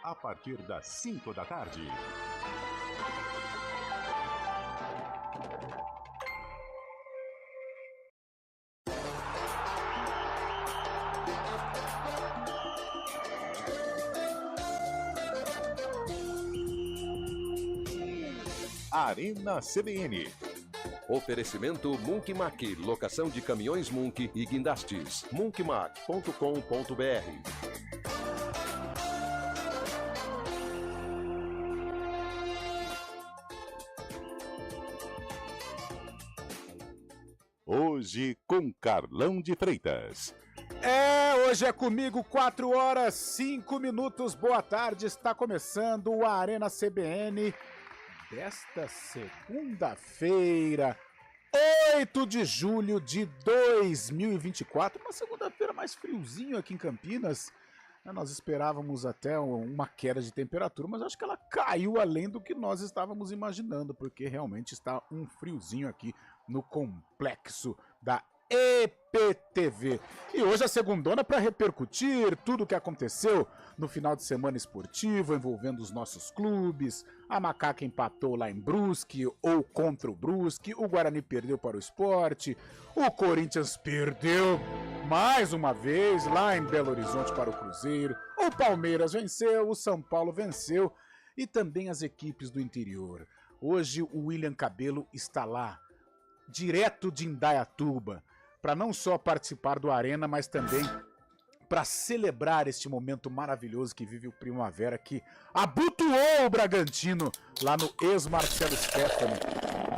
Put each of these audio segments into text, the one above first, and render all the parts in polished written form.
a partir das 5 da tarde. Arena CBN. Oferecimento Munkmac, locação de caminhões Munk e guindastes. munkmac.com.br. Hoje com Carlão de Freitas. Hoje é comigo, 4 horas, 5 minutos. Boa tarde, está começando o Arena CBN desta segunda-feira, 8 de julho de 2024. Uma segunda-feira mais friozinho aqui em Campinas. Nós esperávamos até uma queda de temperatura, mas acho que ela caiu além do que nós estávamos imaginando, porque realmente está um friozinho aqui no complexo da EPTV. E hoje a segundona para repercutir tudo o que aconteceu no final de semana esportivo, envolvendo os nossos clubes. A Macaca empatou lá em Brusque, ou contra o Brusque. O Guarani perdeu para o Sport. O Corinthians perdeu mais uma vez lá em Belo Horizonte para o Cruzeiro. O Palmeiras venceu, o São Paulo venceu. E também as equipes do interior. Hoje o William Cabelo está lá, direto de Indaiatuba, para não só participar do Arena, mas também para celebrar este momento maravilhoso que vive o Primavera, que abotoou o Bragantino lá no ex-Marcelo Stefani.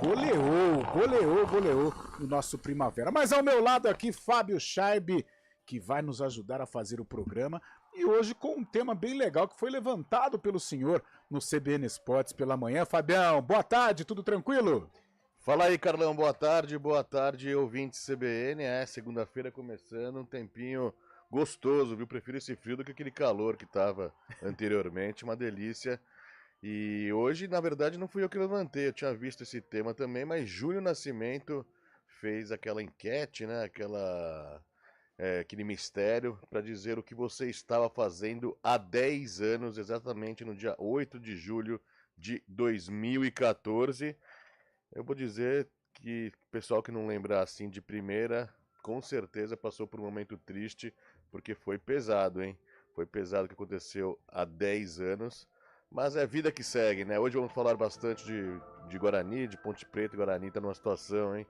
Goleou o nosso Primavera. Mas ao meu lado aqui, Fábio Scheibe, que vai nos ajudar a fazer o programa. E hoje com um tema bem legal que foi levantado pelo senhor no CBN Esportes pela manhã. Fabião, boa tarde, tudo tranquilo? Fala aí, Carlão, boa tarde, ouvintes CBN. Segunda-feira começando, um tempinho gostoso, viu? Prefiro esse frio do que aquele calor que tava anteriormente, uma delícia. E hoje, na verdade, não fui eu que levantei, eu tinha visto esse tema também, mas Júlio Nascimento fez aquela enquete, né? Aquele mistério para dizer o que você estava fazendo há 10 anos, exatamente no dia 8 de julho de 2014. Eu vou dizer que o pessoal que não lembrar assim de primeira, com certeza passou por um momento triste, porque foi pesado, hein? Foi pesado o que aconteceu há 10 anos, mas é vida que segue, né? Hoje vamos falar bastante de Guarani, de Ponte Preta. Guarani tá numa situação, hein,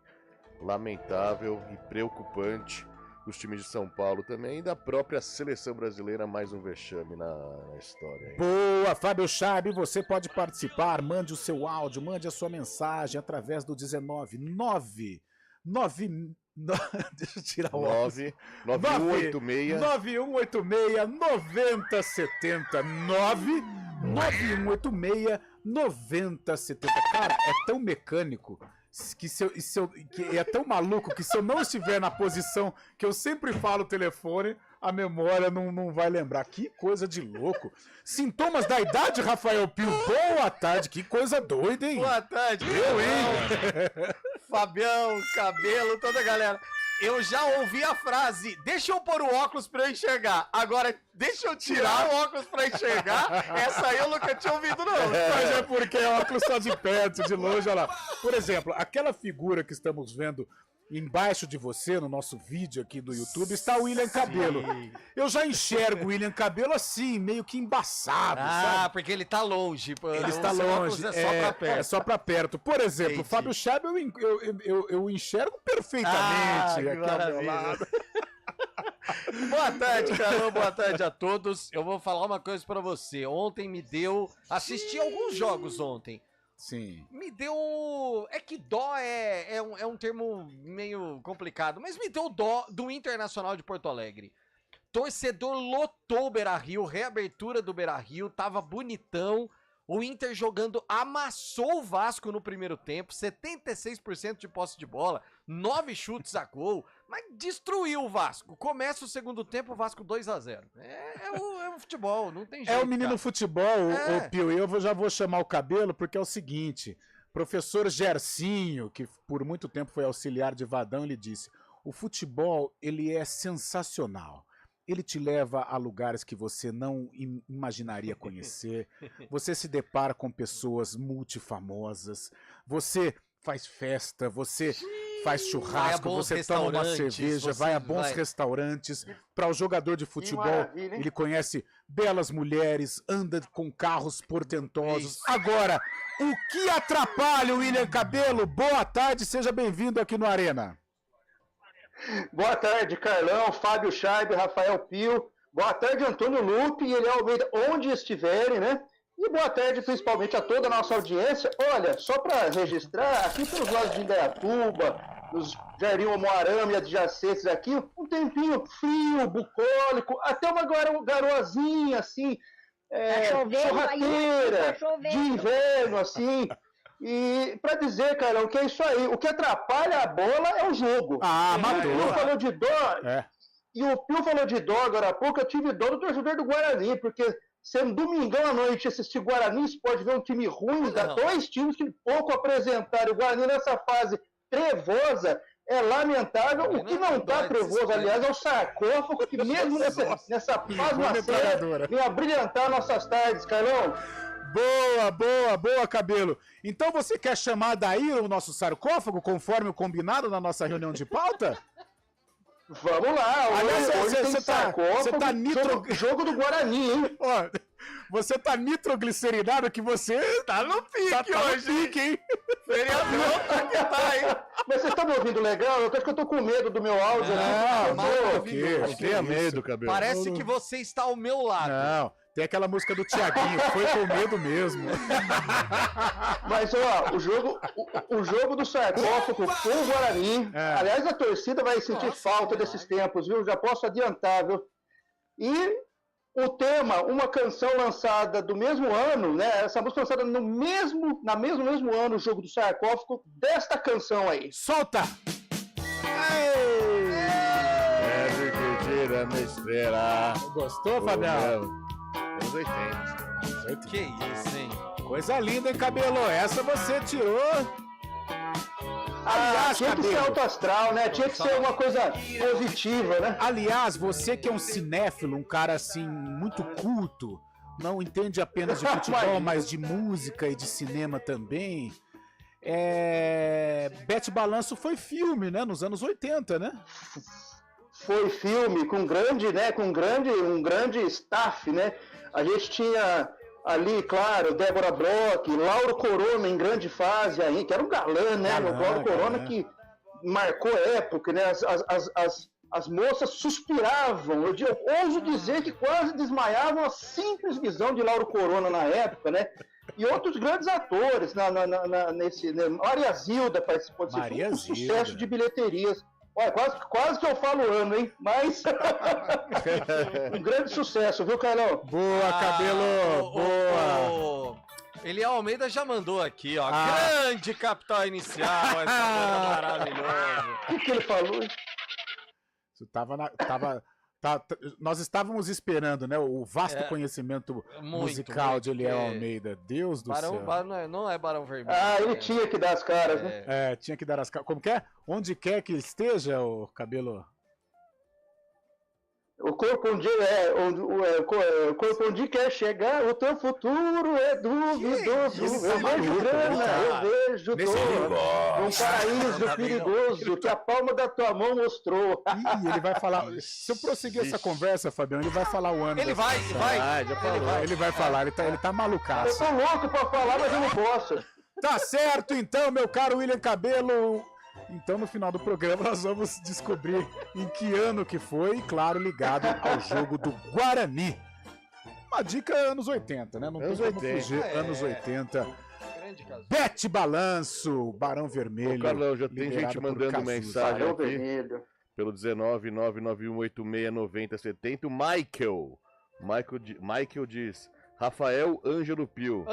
lamentável e preocupante. Dos times de São Paulo também, e da própria seleção brasileira, mais um vexame na história. Hein? Boa, Fábio Scheibe, você pode participar, mande o seu áudio, mande a sua mensagem através do deixa eu tirar o áudio. 9186-9070. 9186-9070. Cara, é tão mecânico que é tão maluco que se eu não estiver na posição que eu sempre falo o telefone, a memória não vai lembrar. Que coisa de louco. Sintomas da idade, Rafael Pio. Boa tarde, que coisa doida, hein? Boa tarde. Fabião, Cabelo, toda a galera. Eu já ouvi a frase, deixa eu pôr o óculos pra eu enxergar. Agora, deixa eu tirar o óculos pra enxergar. Essa aí eu nunca tinha ouvido, não. Mas é porque é óculos só de perto, de longe, olha lá. Por exemplo, aquela figura que estamos vendo embaixo de você, no nosso vídeo aqui do YouTube, está o William Cabelo. Eu já enxergo o William Cabelo assim, meio que embaçado, sabe? Porque ele tá longe. Ele está longe, é só pra perto. É só pra perto. Por exemplo, o Fábio Scheibe eu enxergo perfeitamente aqui ao meu lado. Boa tarde, Carlão, boa tarde a todos. Eu vou falar uma coisa pra você. Assisti alguns jogos ontem. Sim. Me deu... É que dó é um termo meio complicado, mas me deu dó do Internacional de Porto Alegre. Torcedor lotou o Beira-Rio, reabertura do Beira-Rio, tava bonitão. O Inter jogando amassou o Vasco no primeiro tempo, 76% de posse de bola, 9 chutes a gol, mas destruiu o Vasco. Começa o segundo tempo, o Vasco 2-0. É o futebol, não tem jeito. É o menino futebol, o Pio. Eu já vou chamar o Cabelo porque é o seguinte, professor Gercinho, que por muito tempo foi auxiliar de Vadão, ele disse, o futebol ele é sensacional. ele te leva a lugares que você não imaginaria conhecer, você se depara com pessoas multifamosas, você faz festa, você faz churrasco, você toma uma cerveja, vai a bons restaurantes. Para o jogador de futebol, ele conhece belas mulheres, anda com carros portentosos. Agora, o que atrapalha o William Cabelo? Boa tarde, seja bem-vindo aqui no Arena. Boa tarde, Carlão, Fábio Scheibe, Rafael Pio. Boa tarde, Antônio Lupe e Eliel Almeida, onde estiverem, né? E boa tarde, principalmente, a toda a nossa audiência. Olha, só para registrar, aqui pelos lados de Indaiatuba, nos Jardim Omoarama e adjacentes aqui, um tempinho frio, bucólico, até uma garoazinha, assim, sorrateira, de inverno, assim. E para dizer, Carlão, que é isso aí. O que atrapalha a bola é o jogo. Matou. O Pio falou de dó. E o Pio falou de dó agora há pouco. Eu tive dó do torcedor do Guarani, porque sendo domingão à noite assistir Guarani, você pode ver um time ruim, dois times que pouco apresentaram. O Guarani nessa fase trevosa é lamentável. O que não está trevoso, aliás, é o sarcófago, que mesmo nessa pasmaceira vem a brilhantar nossas tardes, Carlão. Boa, Cabelo. Então você quer chamar daí o nosso sarcófago, conforme o combinado na nossa reunião de pauta? Vamos lá, você tá jogo do Guarani, hein? Ó, você tá nitroglicerinado que você tá no pique hoje, hein? Vereador, que tá, hein? Mas vocês estão me ouvindo legal? Eu acho que eu tô com medo do meu áudio. Não tenha medo, Cabelo. Parece que você está ao meu lado. Não, tem aquela música do Thiaguinho, foi com medo mesmo. Mas, ó, o jogo do sarcófago com o Guarani, aliás, a torcida vai sentir falta desses tempos, viu? Já posso adiantar, viu? E o tema, uma canção lançada do mesmo ano, né? Essa música lançada no mesmo ano, o jogo do sarcófago, desta canção aí. Solta! Gostou, Fabião? Anos 80. Que isso, hein? Coisa linda, hein, Cabelo? Essa você tirou. Aliás, tinha que ser alto astral, né? Tinha que ser uma coisa positiva, né? Aliás, você que é um cinéfilo, um cara assim, muito culto, não entende apenas de futebol, mas de música e de cinema também. Bete Balanço foi filme, né? Nos anos 80, né? Foi filme com um grande staff, né? A gente tinha ali, claro, Débora Bloch, Lauro Corona em grande fase aí, que era um galã, né? O Lauro Corona que marcou época, né? As moças suspiravam, eu ouso dizer que quase desmaiavam a simples visão de Lauro Corona na época, né? E outros grandes atores, Maria Zilda participou desse filme, um sucesso de bilheterias. Olha, quase que eu falo ano, hein? Mas um grande sucesso, viu, Carlão? Boa, Cabelo! Boa! Eliel Almeida já mandou aqui, ó. Grande capital inicial, essa coisa maravilhosa. O que ele falou? Nós estávamos esperando, né? O vasto conhecimento musical de Eliel Almeida. Deus do céu. Não é Barão Vermelho. Ele tinha que dar as caras, né? Tinha que dar as caras. Como que é? Onde quer que esteja, o Cabelo? O corpo onde quer chegar, o teu futuro é duvidoso. Eu vejo grana, eu vejo dor. Um paraíso perigoso que a palma da tua mão mostrou. Ele vai falar. Se eu prosseguir essa conversa, Fabião, ele vai falar o ano. Ele vai. Ele vai falar, ele tá malucaço. Eu tô louco pra falar, mas eu não posso. Tá certo, então, meu caro William Cabelo. Então, no final do programa, nós vamos descobrir em que ano que foi, e claro, ligado ao jogo do Guarani. Uma dica anos 80, né? Não tem como fugir, anos 80. Bete Balanço, Barão Vermelho. Ô, Carlão, já tem gente mandando mensagem Barão aqui. Vermelho. Pelo 19991869070. O Michael diz: Rafael Ângelo Pio.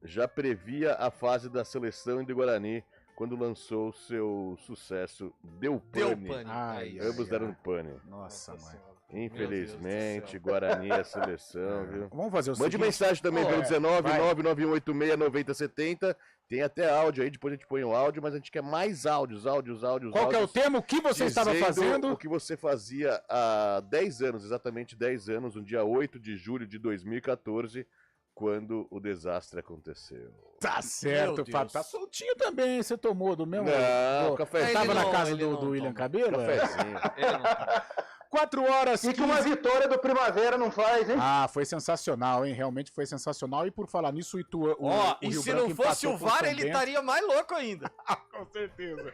Já previa a fase da seleção de Guarani quando lançou seu sucesso Deu Pane. Ai, Ambos deram pane. Nossa, mãe. Infelizmente, Guarani é a seleção, viu? Vamos fazer o Mande seguinte. mensagem também pelo vai. 19 Tem até áudio aí, depois a gente põe o áudio, mas a gente quer mais áudios. Qual que é o áudios tema? O que você estava dizendo fazendo? O que você fazia há 10 anos, exatamente 10 anos, no dia 8 de julho de 2014, quando o desastre aconteceu. Tá certo, Deus. Fábio. Tá soltinho também, você tomou do mesmo... Não, do- cafezinho. Tava na Ele casa não do William toma. Cabelo? Cafezinho. 4 horas, E que uma vitória do Primavera não faz, hein? Ah, foi sensacional, hein? Realmente foi sensacional. E por falar nisso, o E Rio se Branco não fosse empatou o com VAR, São ele Bento. estaria mais louco ainda. Com certeza.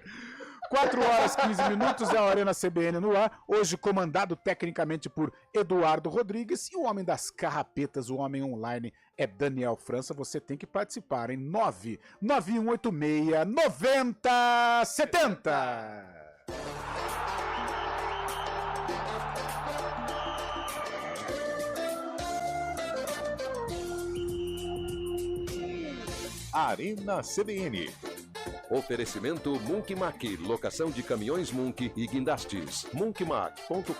4 horas, 15 minutos, é a Arena CBN no ar. Hoje comandado tecnicamente por Eduardo Rodrigues. E o homem das carrapetas, o homem online, é Daniel França. Você tem que participar em 99186-9070. Arena CBN. Oferecimento Munk Mac, locação de caminhões Munk e guindastes. munkmac.com.br.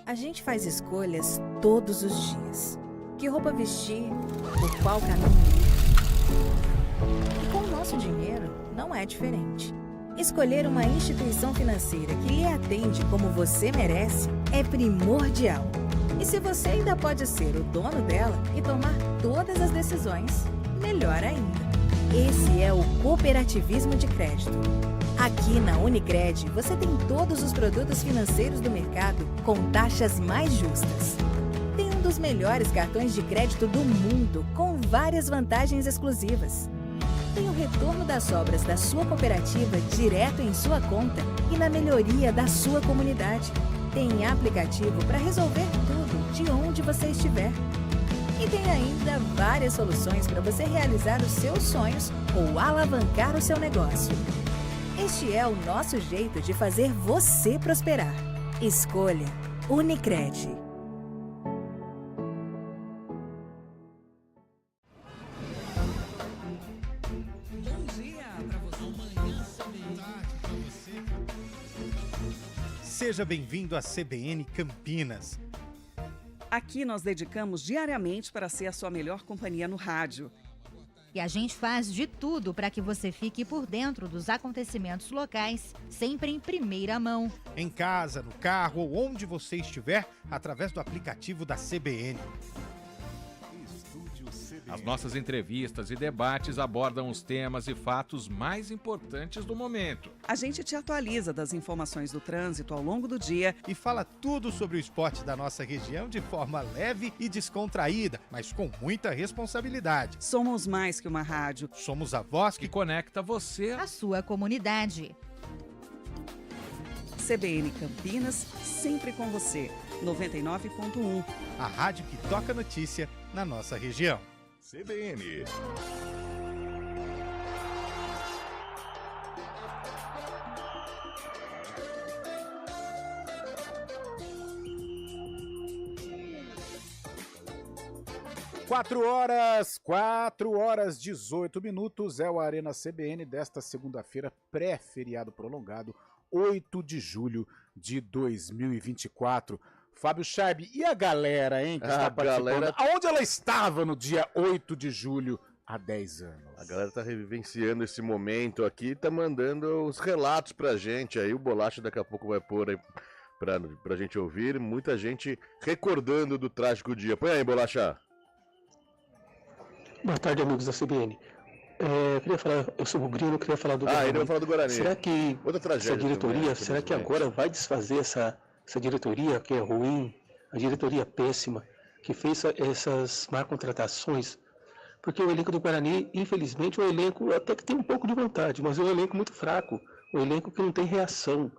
A gente faz escolhas todos os dias. Que roupa vestir, por qual caminho ir. E com o nosso dinheiro, não é diferente. Escolher uma instituição financeira que lhe atende como você merece é primordial. E se você ainda pode ser o dono dela e tomar todas as decisões, melhor ainda. Esse é o cooperativismo de crédito. Aqui na Unicred, você tem todos os produtos financeiros do mercado com taxas mais justas. Tem um dos melhores cartões de crédito do mundo, com várias vantagens exclusivas. Tem o retorno das sobras da sua cooperativa direto em sua conta e na melhoria da sua comunidade. Tem aplicativo para resolver tudo de onde você estiver. E tem ainda várias soluções para você realizar os seus sonhos ou alavancar o seu negócio. Este é o nosso jeito de fazer você prosperar. Escolha Unicred. Seja bem-vindo à CBN Campinas. Aqui nós dedicamos diariamente para ser a sua melhor companhia no rádio. E a gente faz de tudo para que você fique por dentro dos acontecimentos locais, sempre em primeira mão. Em casa, no carro ou onde você estiver, através do aplicativo da CBN. As nossas entrevistas e debates abordam os temas e fatos mais importantes do momento. A gente te atualiza das informações do trânsito ao longo do dia E fala tudo sobre o esporte da nossa região de forma leve e descontraída, mas com muita responsabilidade. Somos mais que uma rádio. Somos a voz Que que conecta você. A sua comunidade. CBN Campinas, sempre com você. 99.1. a rádio que toca notícia na nossa região. CBN. Quatro horas 18 minutos, é o Arena CBN desta segunda-feira, pré-feriado prolongado, 8 de julho de 2024. Fábio Charb, e a galera, hein, que está participando? galera- Aonde ela estava no dia 8 de julho há 10 anos? A galera tá revivenciando esse momento aqui, tá mandando os relatos pra gente aí. O Bolacha daqui a pouco vai pôr aí pra gente ouvir. Muita gente recordando do trágico dia. Põe aí, Bolacha. Boa tarde, amigos da CBN. Eu queria falar, eu sou o Brino, queria falar do Ah, Guarani. ainda vou falar do Guarani. Será que Outra tragédia essa diretoria, também, será que infelizmente. agora vai desfazer essa diretoria que é ruim, a diretoria péssima, que fez essas má contratações? Porque o elenco do Guarani, infelizmente, é um elenco até que tem um pouco de vontade, mas é um elenco muito fraco, um elenco que não tem reação.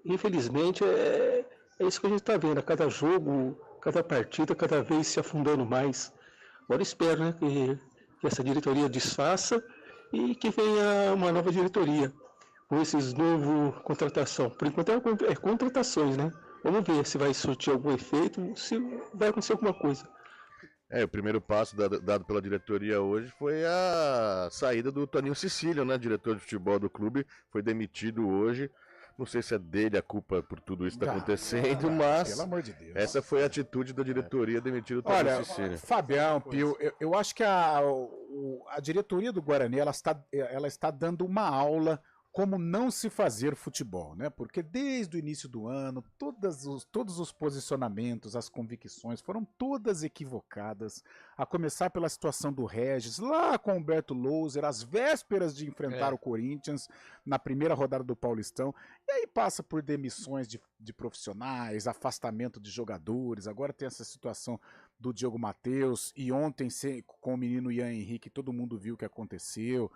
Infelizmente, é isso que a gente está vendo, a cada jogo, cada partida, cada vez se afundando mais. Agora espero, né, que essa diretoria desfaça e que venha uma nova diretoria com esses novos contratação. Por enquanto é contratações, né? Vamos ver se vai surtir algum efeito, se vai acontecer alguma coisa. O primeiro passo dado pela diretoria hoje foi a saída do Toninho Cecílio, né? Diretor de futebol do clube, foi demitido hoje. Não sei se é dele a culpa por tudo isso que está acontecendo, mas pelo amor de Deus. Essa foi a atitude da diretoria, demitir o Toninho Cecílio. Fabião, Pio, eu acho que a diretoria do Guarani ela está dando uma aula como não se fazer futebol, né? Porque desde o início do ano, todos os posicionamentos, as convicções foram todas equivocadas, a começar pela situação do Regis, lá com o Humberto Louser, às vésperas de enfrentar o Corinthians, na primeira rodada do Paulistão, e aí passa por demissões de profissionais, afastamento de jogadores, agora tem essa situação do Diogo Matheus, e ontem com o menino Ian Henrique, todo mundo viu o que aconteceu.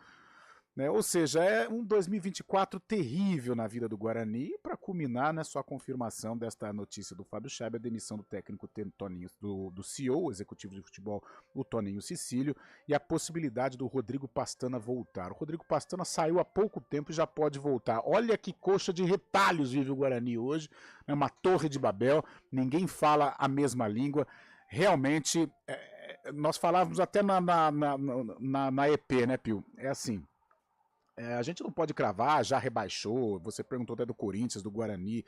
Né? Ou seja, é um 2024 terrível na vida do Guarani, para culminar na sua confirmação desta notícia do Fábio Scheibe, a demissão do técnico Toninho, do CEO, executivo de futebol, o Toninho Cecílio, e a possibilidade do Rodrigo Pastana voltar. O Rodrigo Pastana saiu há pouco tempo e já pode voltar. Olha que coxa de retalhos vive o Guarani hoje, é uma torre de Babel, ninguém fala a mesma língua. Realmente, nós falávamos até na EP, né, Pio? É assim... a gente não pode cravar, já rebaixou, você perguntou até do Corinthians, do Guarani,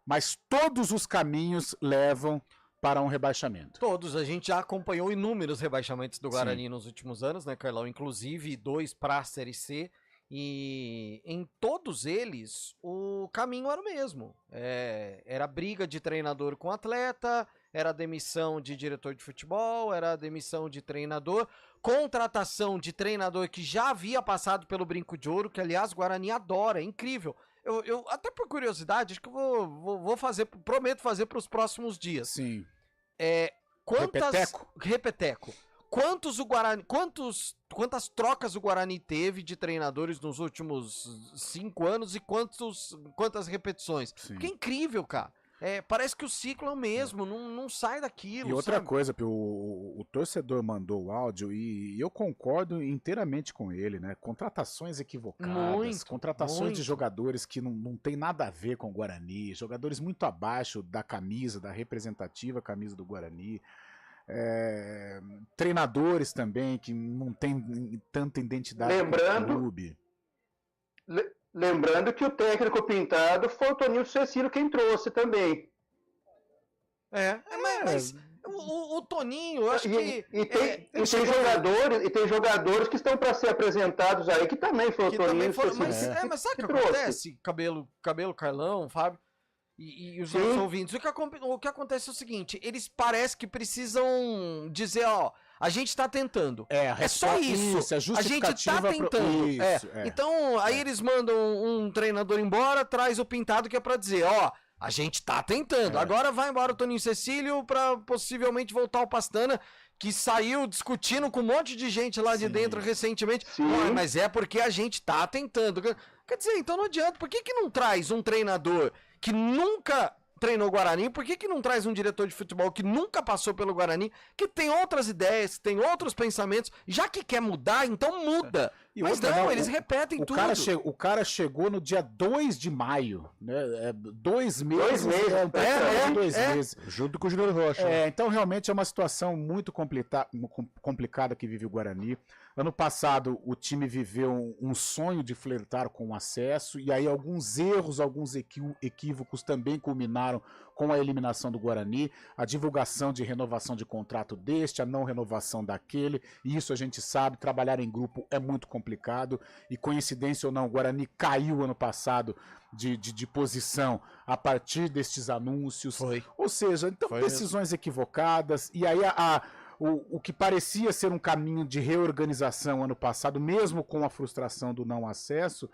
mas todos os caminhos levam para um rebaixamento. Todos, a gente já acompanhou inúmeros rebaixamentos do Guarani nos últimos anos, né, Carlão? Inclusive 2 para a Série C, e em todos eles o caminho era o mesmo. Era briga de treinador com atleta, era demissão de diretor de futebol, era demissão de treinador, contratação de treinador que já havia passado pelo Brinco de Ouro, que aliás o Guarani adora, é incrível. Eu até por curiosidade, acho que eu vou fazer, prometo fazer para os próximos dias. Sim. Repeteco. Quantas trocas o Guarani teve de treinadores nos últimos 5 anos e quantas repetições? Sim. Que incrível, cara. Parece que o ciclo é o mesmo, não sai daquilo. E outra coisa, o torcedor mandou o áudio e eu concordo inteiramente com ele, né? Contratações equivocadas, contratações de jogadores que não tem nada a ver com o Guarani, jogadores muito abaixo da camisa, da representativa camisa do Guarani. Treinadores também que não tem tanta identidade com o clube. Lembrando que o técnico pintado foi o Toninho Cecílio quem trouxe também. Mas o Toninho, eu acho que... Tem jogadores que estão para ser apresentados aí, que também foi o Toninho Cecílio. Mas sabe o que acontece, Cabelo, Carlão, Fábio, e os nossos ouvintes? O que acontece é o seguinte, eles parecem que precisam dizer, a gente tá tentando. É só isso. A gente tá tentando. Então, aí eles mandam um treinador embora, traz o Pintado, que é pra dizer, a gente tá tentando. Agora vai embora o Toninho Cecílio pra possivelmente voltar o Pastana, que saiu discutindo com um monte de gente lá de dentro recentemente. Mas é porque a gente tá tentando. Quer dizer, então não adianta. Por que não traz um treinador que nunca treinou o Guarani? Por que não traz um diretor de futebol que nunca passou pelo Guarani, que tem outras ideias, tem outros pensamentos, já que quer mudar, então muda. Mas eles repetem tudo. O cara chegou no dia 2 de maio, né? 2 meses. 2 meses. Junto com o Júnior Rocha. Então realmente é uma situação muito complicada que vive o Guarani. Ano passado o time viveu um sonho de flertar com o acesso, e aí alguns erros, alguns equívocos também culminaram com a eliminação do Guarani, a divulgação de renovação de contrato deste, a não renovação daquele, e isso a gente sabe, trabalhar em grupo é muito complicado, e coincidência ou não, o Guarani caiu ano passado de posição a partir destes anúncios. Ou seja, então decisões equivocadas, e aí o que parecia ser um caminho de reorganização ano passado, mesmo com a frustração do não acesso,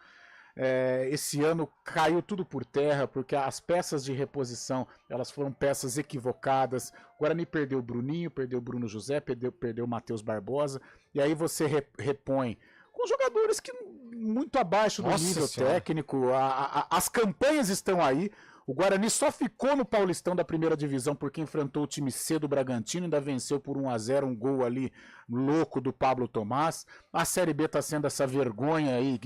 esse ano caiu tudo por terra, porque as peças de reposição elas foram peças equivocadas. O Guarani perdeu o Bruninho, perdeu o Bruno José, perdeu o Matheus Barbosa, e aí você repõe com jogadores que muito abaixo do nível técnico. As campanhas estão aí. O Guarani só ficou no Paulistão da primeira divisão porque enfrentou o time C do Bragantino, ainda venceu por 1-0, um gol ali louco do Pablo Tomás. A Série B está sendo essa vergonha aí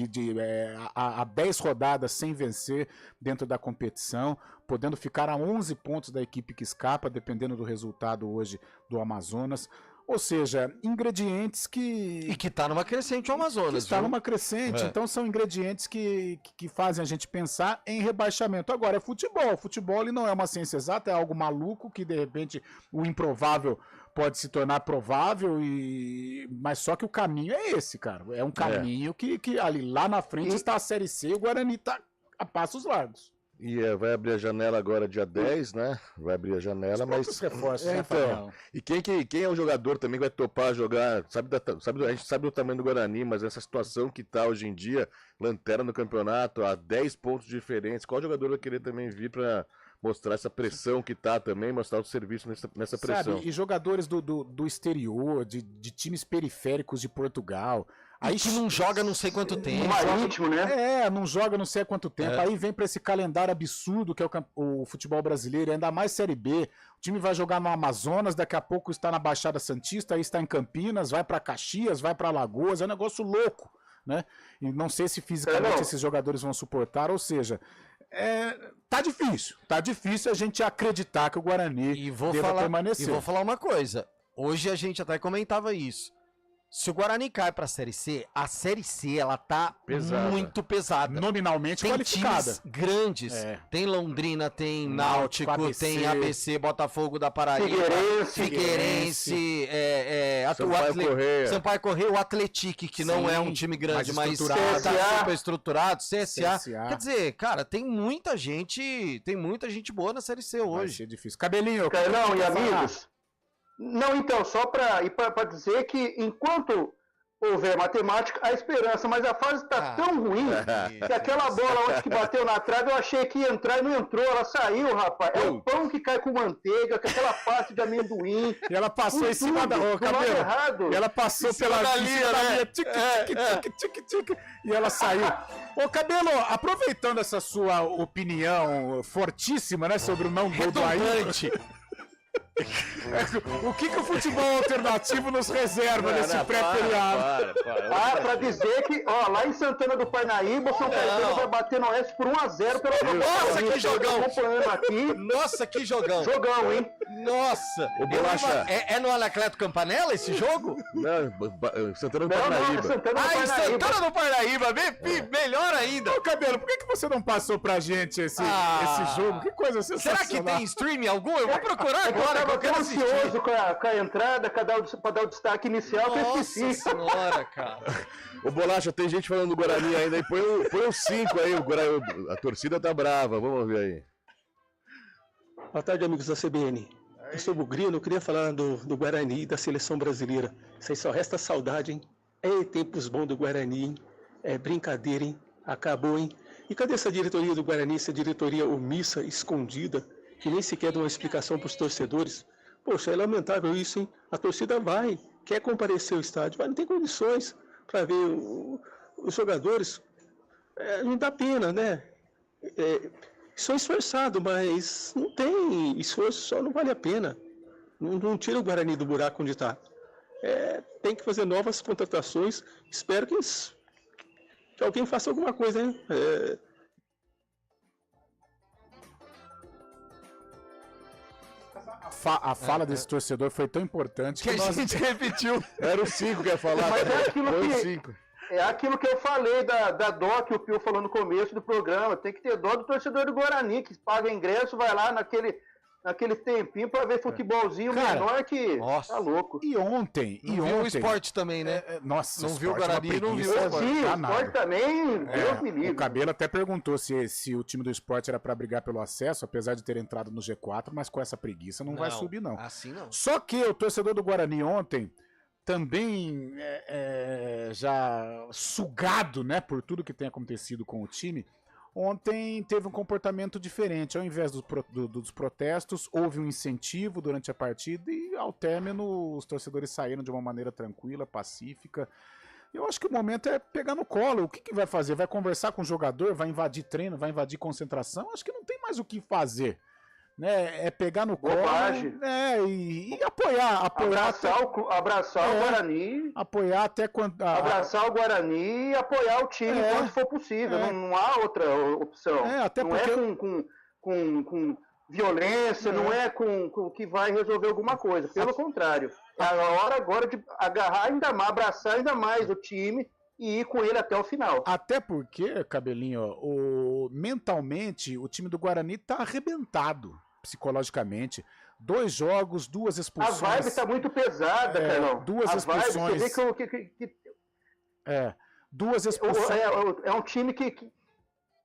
há 10 rodadas sem vencer dentro da competição, podendo ficar a 11 pontos da equipe que escapa, dependendo do resultado hoje do Amazonas. Ou seja, ingredientes que... E que tá numa crescente o Amazonas, está numa crescente, então são ingredientes que fazem a gente pensar em rebaixamento. Agora, é futebol. Futebol ele não é uma ciência exata, é algo maluco que, de repente, o improvável pode se tornar provável, mas só que o caminho é esse, cara. É um caminho que ali lá na frente está a Série C e o Guarani tá a passos largos. E vai abrir a janela agora dia 10, né? Vai abrir a janela, mas... reforços, então, e quem é o jogador também que vai topar jogar? A gente sabe do tamanho do Guarani, mas essa situação que tá hoje em dia, lanterna no campeonato, a 10 pontos diferentes, qual jogador vai querer também vir para mostrar essa pressão que tá também, mostrar o serviço nessa pressão? Sabe, e jogadores do exterior, de times periféricos de Portugal... Aí que não joga não sei quanto tempo. Marítimo, né? Não joga não sei há quanto tempo. Aí vem pra esse calendário absurdo que é o futebol brasileiro, ainda mais Série B. O time vai jogar no Amazonas, daqui a pouco está na Baixada Santista, aí está em Campinas, vai pra Caxias, vai pra Alagoas, é um negócio louco, né? E não sei se fisicamente esses jogadores vão suportar, ou seja... Tá difícil a gente acreditar que o Guarani deva permanecer. E vou falar uma coisa, hoje a gente até comentava isso. Se o Guarani cai pra Série C, a Série C, ela tá muito pesada. Nominalmente qualificada. Times grandes. Tem Londrina, tem Náutico, tem ABC, Botafogo da Paraíba, Figueirense, Sampaio Corrêa, o Atlético, que não é um time grande, mas tá super estruturado, CSA. Quer dizer, cara, tem muita gente boa na Série C hoje. Vai ser difícil. Cabelinho, Carlão e amigos. Não, então, só para dizer que enquanto houver matemática, há esperança, mas a fase está tão ruim que aquela bola onde que bateu na trave eu achei que ia entrar e não entrou, ela saiu, rapaz. É o pão que cai com manteiga, com aquela parte de amendoim. E ela passou em cima da rua, cabelo. Errado. E ela passou pela linha, né? E ela saiu. Ô, Cabelo, aproveitando essa sua opinião fortíssima, né, sobre o não gol do Ayrton. O que o futebol alternativo nos reserva nesse pré-feriado? Pra dizer que, lá em Santana do Parnaíba, o São Caetano vai bater no Oeste por 1-0 pela Nossa, que jogão! Acompanhando aqui. Nossa, que jogão! Jogão, hein? Nossa! O Bolacha... É no Anacleto Campanella esse jogo? Não, Santana do Parnaíba. Em Santana do Parnaíba, melhor ainda! Ô, Cabelo, por que você não passou pra gente esse jogo? Que coisa sensacional! Será que tem stream algum? Eu vou procurar agora. Eu tô ansioso com a entrada, pra dar o destaque inicial, que eu esqueci. Nossa senhora, cara. Ô, Bolacha, tem gente falando do Guarani ainda aí. Põe o 5 aí, a torcida tá brava. Vamos ver aí. Boa tarde, amigos da CBN. Eu sou o Bugrino, eu queria falar do Guarani e da seleção brasileira. Isso aí só resta saudade, hein? Tempos bons do Guarani, hein? É brincadeira, hein? Acabou, hein? E cadê essa diretoria do Guarani, essa diretoria omissa, escondida, que nem sequer dá uma explicação para os torcedores? Poxa, é lamentável isso, hein? A torcida quer comparecer ao estádio, mas não tem condições para ver os jogadores. Não dá pena, né? São esforçados, mas não tem esforço, só não vale a pena. Não tira o Guarani do buraco onde está. Tem que fazer novas contratações. Espero que alguém faça alguma coisa, hein? A fala desse torcedor foi tão importante que a gente repetiu. Era o 5 que ia falar. Mas é aquilo que eu falei da dó que o Pio falou no começo do programa. Tem que ter dó do torcedor do Guarani, que paga ingresso, vai lá naquele tempinho pra ver futebolzinho menor que... Nossa. Tá louco. E ontem... Não viu o esporte também, né? Nossa, não viu o Guarani, não viu o esporte. Sim, o esporte também, Deus me livre. O Cabelo até perguntou se o time do esporte era pra brigar pelo acesso, apesar de ter entrado no G4, mas com essa preguiça não vai subir, não. Assim não. Só que o torcedor do Guarani ontem, também já sugado, né, por tudo que tem acontecido com o time, ontem teve um comportamento diferente. Ao invés dos protestos, houve um incentivo durante a partida e, ao término, os torcedores saíram de uma maneira tranquila, pacífica. Eu acho que o momento é pegar no colo. O que vai fazer? Vai conversar com o jogador? Vai invadir treino? Vai invadir concentração? Acho que não tem mais o que fazer. Né? É pegar no colo e apoiar. Abraçar o Guarani. Apoiar até quando. Abraçar o Guarani e apoiar o time quando for possível. Não há outra opção. Até não porque... é com violência, não é com que vai resolver alguma coisa. Pelo contrário, é a hora agora de agarrar ainda mais, abraçar ainda mais o time e ir com ele até o final. Até porque, Cabelinho, mentalmente o time do Guarani tá arrebentado psicologicamente. 2 jogos, 2 expulsões. A vibe tá muito pesada, Carlão. 2 expulsões. Vibe, você vê que 2 expulsões. É um time que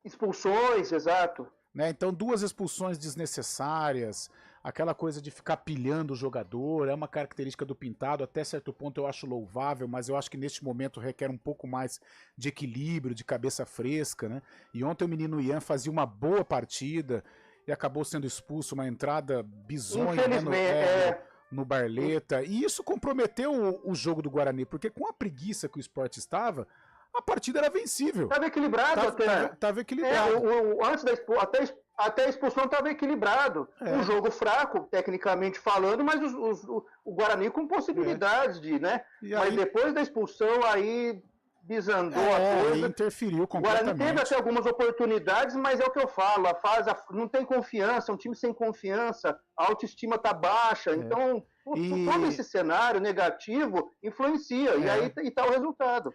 expulsões, exato. Né? Então, 2 expulsões desnecessárias, aquela coisa de ficar pilhando o jogador, é uma característica do Pintado, até certo ponto eu acho louvável, mas eu acho que neste momento requer um pouco mais de equilíbrio, de cabeça fresca, né? E ontem o menino Ian fazia uma boa partida e acabou sendo expulso, uma entrada bizonha, né, no Barleta, e isso comprometeu o jogo do Guarani, porque com a preguiça que o Sport estava, a partida era vencível. Estava equilibrado até. Tava equilibrado. Antes até a expulsão estava equilibrado. Um jogo fraco, tecnicamente falando, mas o Guarani com possibilidades de, né? Mas depois da expulsão aí desandou a coisa. Interferiu O completamente. Guarani teve até algumas oportunidades, mas é o que eu falo, não tem confiança, é um time sem confiança, a autoestima está baixa, então todo esse cenário negativo influencia, e aí está o resultado.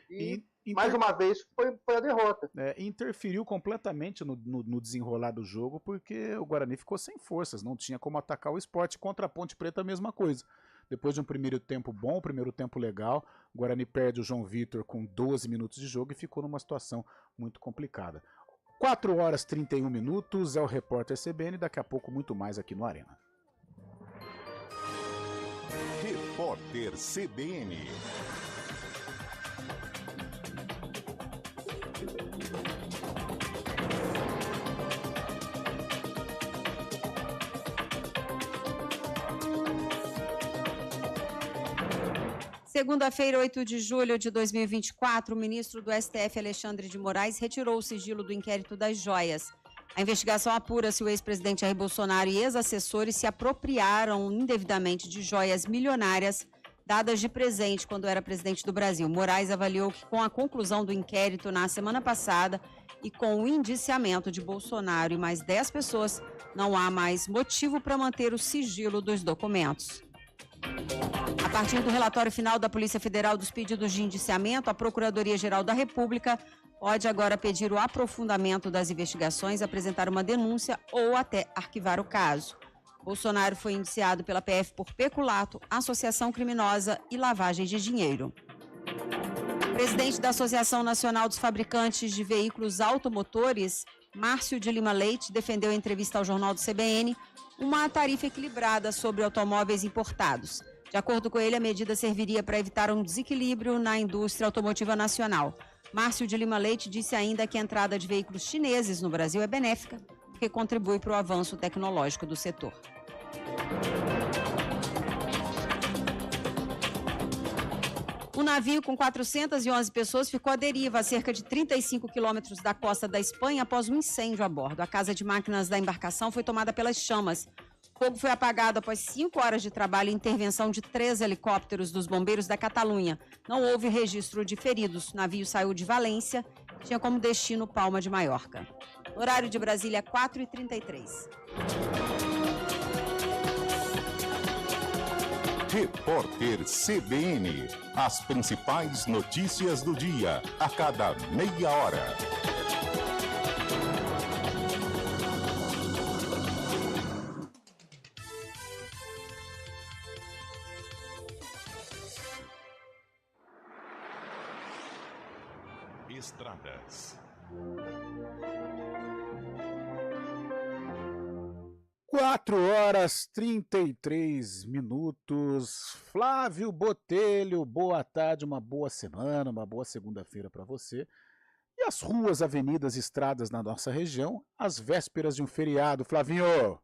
Mais uma vez foi a derrota. Interferiu completamente no desenrolar do jogo, porque o Guarani ficou sem forças, não tinha como atacar o Sport. Contra a Ponte Preta a mesma coisa. Depois de um primeiro tempo bom, primeiro tempo legal, o Guarani perde o João Vitor com 12 minutos de jogo e ficou numa situação muito complicada. 4 horas e 31 minutos, é o Repórter CBN, daqui a pouco muito mais aqui no Arena. Repórter CBN. Segunda-feira, 8 de julho de 2024, o ministro do STF, Alexandre de Moraes, retirou o sigilo do inquérito das joias. A investigação apura se o ex-presidente Jair Bolsonaro e ex-assessores se apropriaram indevidamente de joias milionárias dadas de presente quando era presidente do Brasil. Moraes avaliou que, com a conclusão do inquérito na semana passada e com o indiciamento de Bolsonaro e mais 10 pessoas, não há mais motivo para manter o sigilo dos documentos. A partir do relatório final da Polícia Federal dos pedidos de indiciamento, a Procuradoria-Geral da República pode agora pedir o aprofundamento das investigações, apresentar uma denúncia ou até arquivar o caso. Bolsonaro foi indiciado pela PF por peculato, associação criminosa e lavagem de dinheiro. O presidente da Associação Nacional dos Fabricantes de Veículos Automotores, Márcio de Lima Leite, defendeu em entrevista ao Jornal do CBN uma tarifa equilibrada sobre automóveis importados. De acordo com ele, a medida serviria para evitar um desequilíbrio na indústria automotiva nacional. Márcio de Lima Leite disse ainda que a entrada de veículos chineses no Brasil é benéfica, porque contribui para o avanço tecnológico do setor. Um navio com 411 pessoas ficou à deriva a cerca de 35 quilômetros da costa da Espanha após um incêndio a bordo. A casa de máquinas da embarcação foi tomada pelas chamas. O fogo foi apagado após 5 horas de trabalho e intervenção de 3 helicópteros dos bombeiros da Catalunha. Não houve registro de feridos. O navio saiu de Valência, tinha como destino Palma de Maiorca. Horário de Brasília, 4h33. Repórter CBN. As principais notícias do dia, a cada meia hora. Estradas. 4 horas e 33 minutos. Flávio Botelho, boa tarde, uma boa semana, uma boa segunda-feira para você. E as ruas, avenidas, estradas na nossa região, às vésperas de um feriado. Flavinho!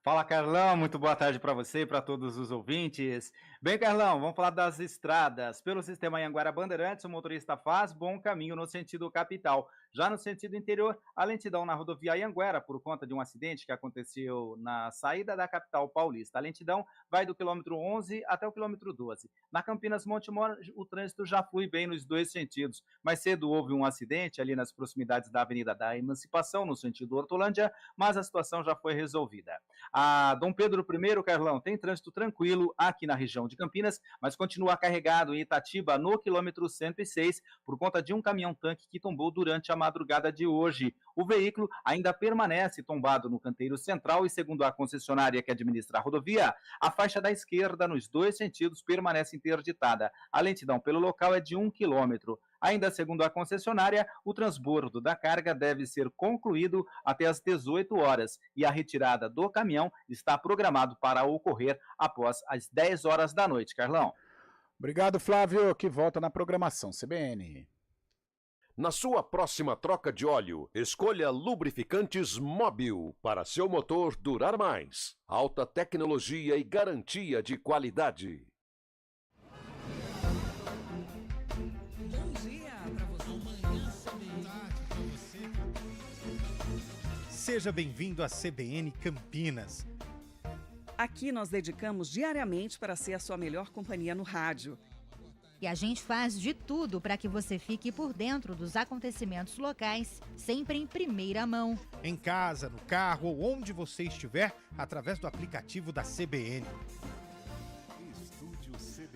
Fala, Carlão, muito boa tarde para você e para todos os ouvintes. Bem, Carlão, vamos falar das estradas. Pelo sistema Anhanguera Bandeirantes, o motorista faz bom caminho no sentido capital. Já no sentido interior, a lentidão na rodovia Anhanguera, por conta de um acidente que aconteceu na saída da capital paulista. A lentidão vai do quilômetro 11 até o quilômetro 12. Na Campinas Montemor, o trânsito já flui bem nos dois sentidos. Mais cedo houve um acidente ali nas proximidades da Avenida da Emancipação, no sentido Hortolândia, mas a situação já foi resolvida. A Dom Pedro I, Carlão, tem trânsito tranquilo aqui na região de Campinas, mas continua carregado em Itatiba, no quilômetro 106, por conta de um caminhão-tanque que tombou durante a madrugada de hoje. O veículo ainda permanece tombado no canteiro central e, segundo a concessionária que administra a rodovia, a faixa da esquerda nos dois sentidos permanece interditada. A lentidão pelo local é de 1 quilômetro. Ainda segundo a concessionária, o transbordo da carga deve ser concluído até às 18 horas e a retirada do caminhão está programado para ocorrer após as 10 horas da noite, Carlão. Obrigado, Flávio, que volta na programação CBN. Na sua próxima troca de óleo, escolha lubrificantes Móbil para seu motor durar mais. Alta tecnologia e garantia de qualidade. Bom dia para você. Seja bem-vindo à CBN Campinas. Aqui nós dedicamos diariamente para ser a sua melhor companhia no rádio. E a gente faz de tudo para que você fique por dentro dos acontecimentos locais, sempre em primeira mão. Em casa, no carro ou onde você estiver, através do aplicativo da CBN.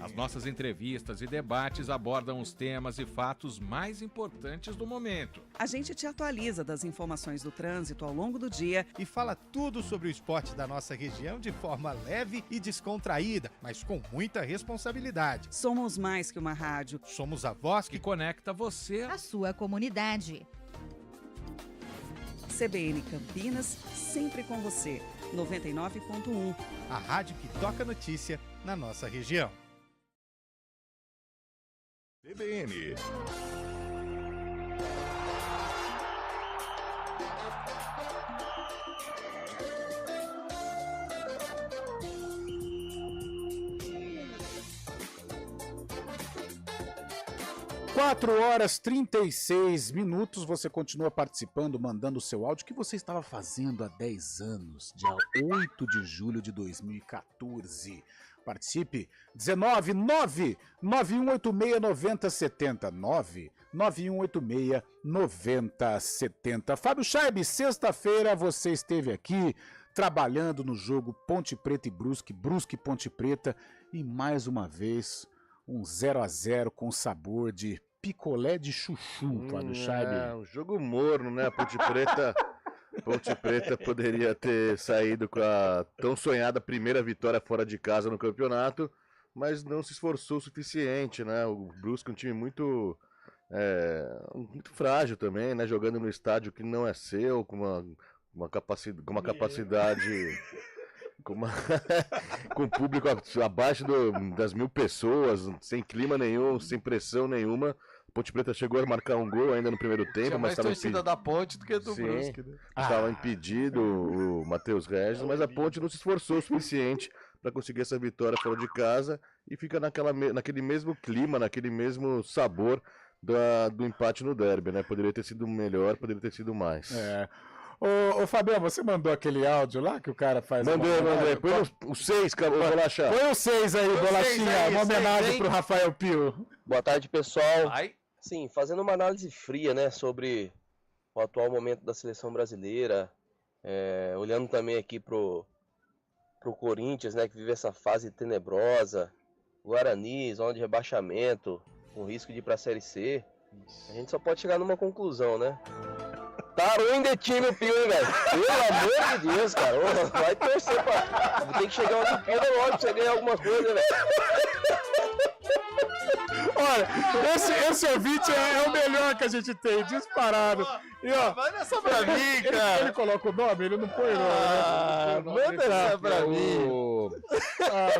As nossas entrevistas e debates abordam os temas e fatos mais importantes do momento. A gente te atualiza das informações do trânsito ao longo do dia e fala tudo sobre o esporte da nossa região de forma leve e descontraída, mas com muita responsabilidade. Somos mais que uma rádio. Somos a voz que conecta você à sua comunidade. CBN Campinas, sempre com você. 99.1. A rádio que toca notícia na nossa região. CBN. Quatro horas 36 minutos, você continua participando, mandando o seu áudio. O que você estava fazendo há 10 anos, dia 8 de julho de 2014. Participe, 19991869070, 991869070. Fábio Chaib, sexta-feira você esteve aqui trabalhando no jogo Ponte Preta e Brusque, Brusque e Ponte Preta, e mais uma vez um 0-0 com sabor de picolé de chuchu, Fábio Chaib. É, um jogo morno, né? Ponte Preta poderia ter saído com a tão sonhada primeira vitória fora de casa no campeonato, mas não se esforçou o suficiente, né? O Brusque é um time muito frágil também, né? Jogando no estádio que não é seu, com uma capacidade... com o público abaixo das 1.000 pessoas, sem clima nenhum, sem pressão nenhuma. Ponte Preta chegou a marcar um gol ainda no primeiro tempo, Tinha mais mas estava torcida da Ponte do que do Brusque, né? Estava impedido o Matheus Regis, mas a Ponte não se esforçou o suficiente para conseguir essa vitória fora de casa e fica naquele mesmo clima, naquele mesmo sabor do empate no derby, né? Poderia ter sido melhor, poderia ter sido mais. Ô Fabião, você mandou aquele áudio lá que o cara faz? Mandei. Põe o 6, Bolacha. Põe o 6 aí, Bolachinha. Uma homenagem pro Rafael Pio. Boa tarde, pessoal. Sim, fazendo uma análise fria, né, sobre o atual momento da seleção brasileira, olhando também aqui pro Corinthians, né, que vive essa fase tenebrosa, Guarani, zona de rebaixamento, com risco de ir pra Série C, a gente só pode chegar numa conclusão, né? Tá ruim de time o Pio, hein, velho? Pelo amor de Deus, cara. Vai torcer pra... Tem que chegar uma Olimpíada logo pra você ganhar alguma coisa, velho. Olha, esse ouvinte é o melhor que a gente tem, disparado. E ó, vai nessa pra mim, cara. Ele coloca o nome, ele não põe o nome. Manda essa pra mim.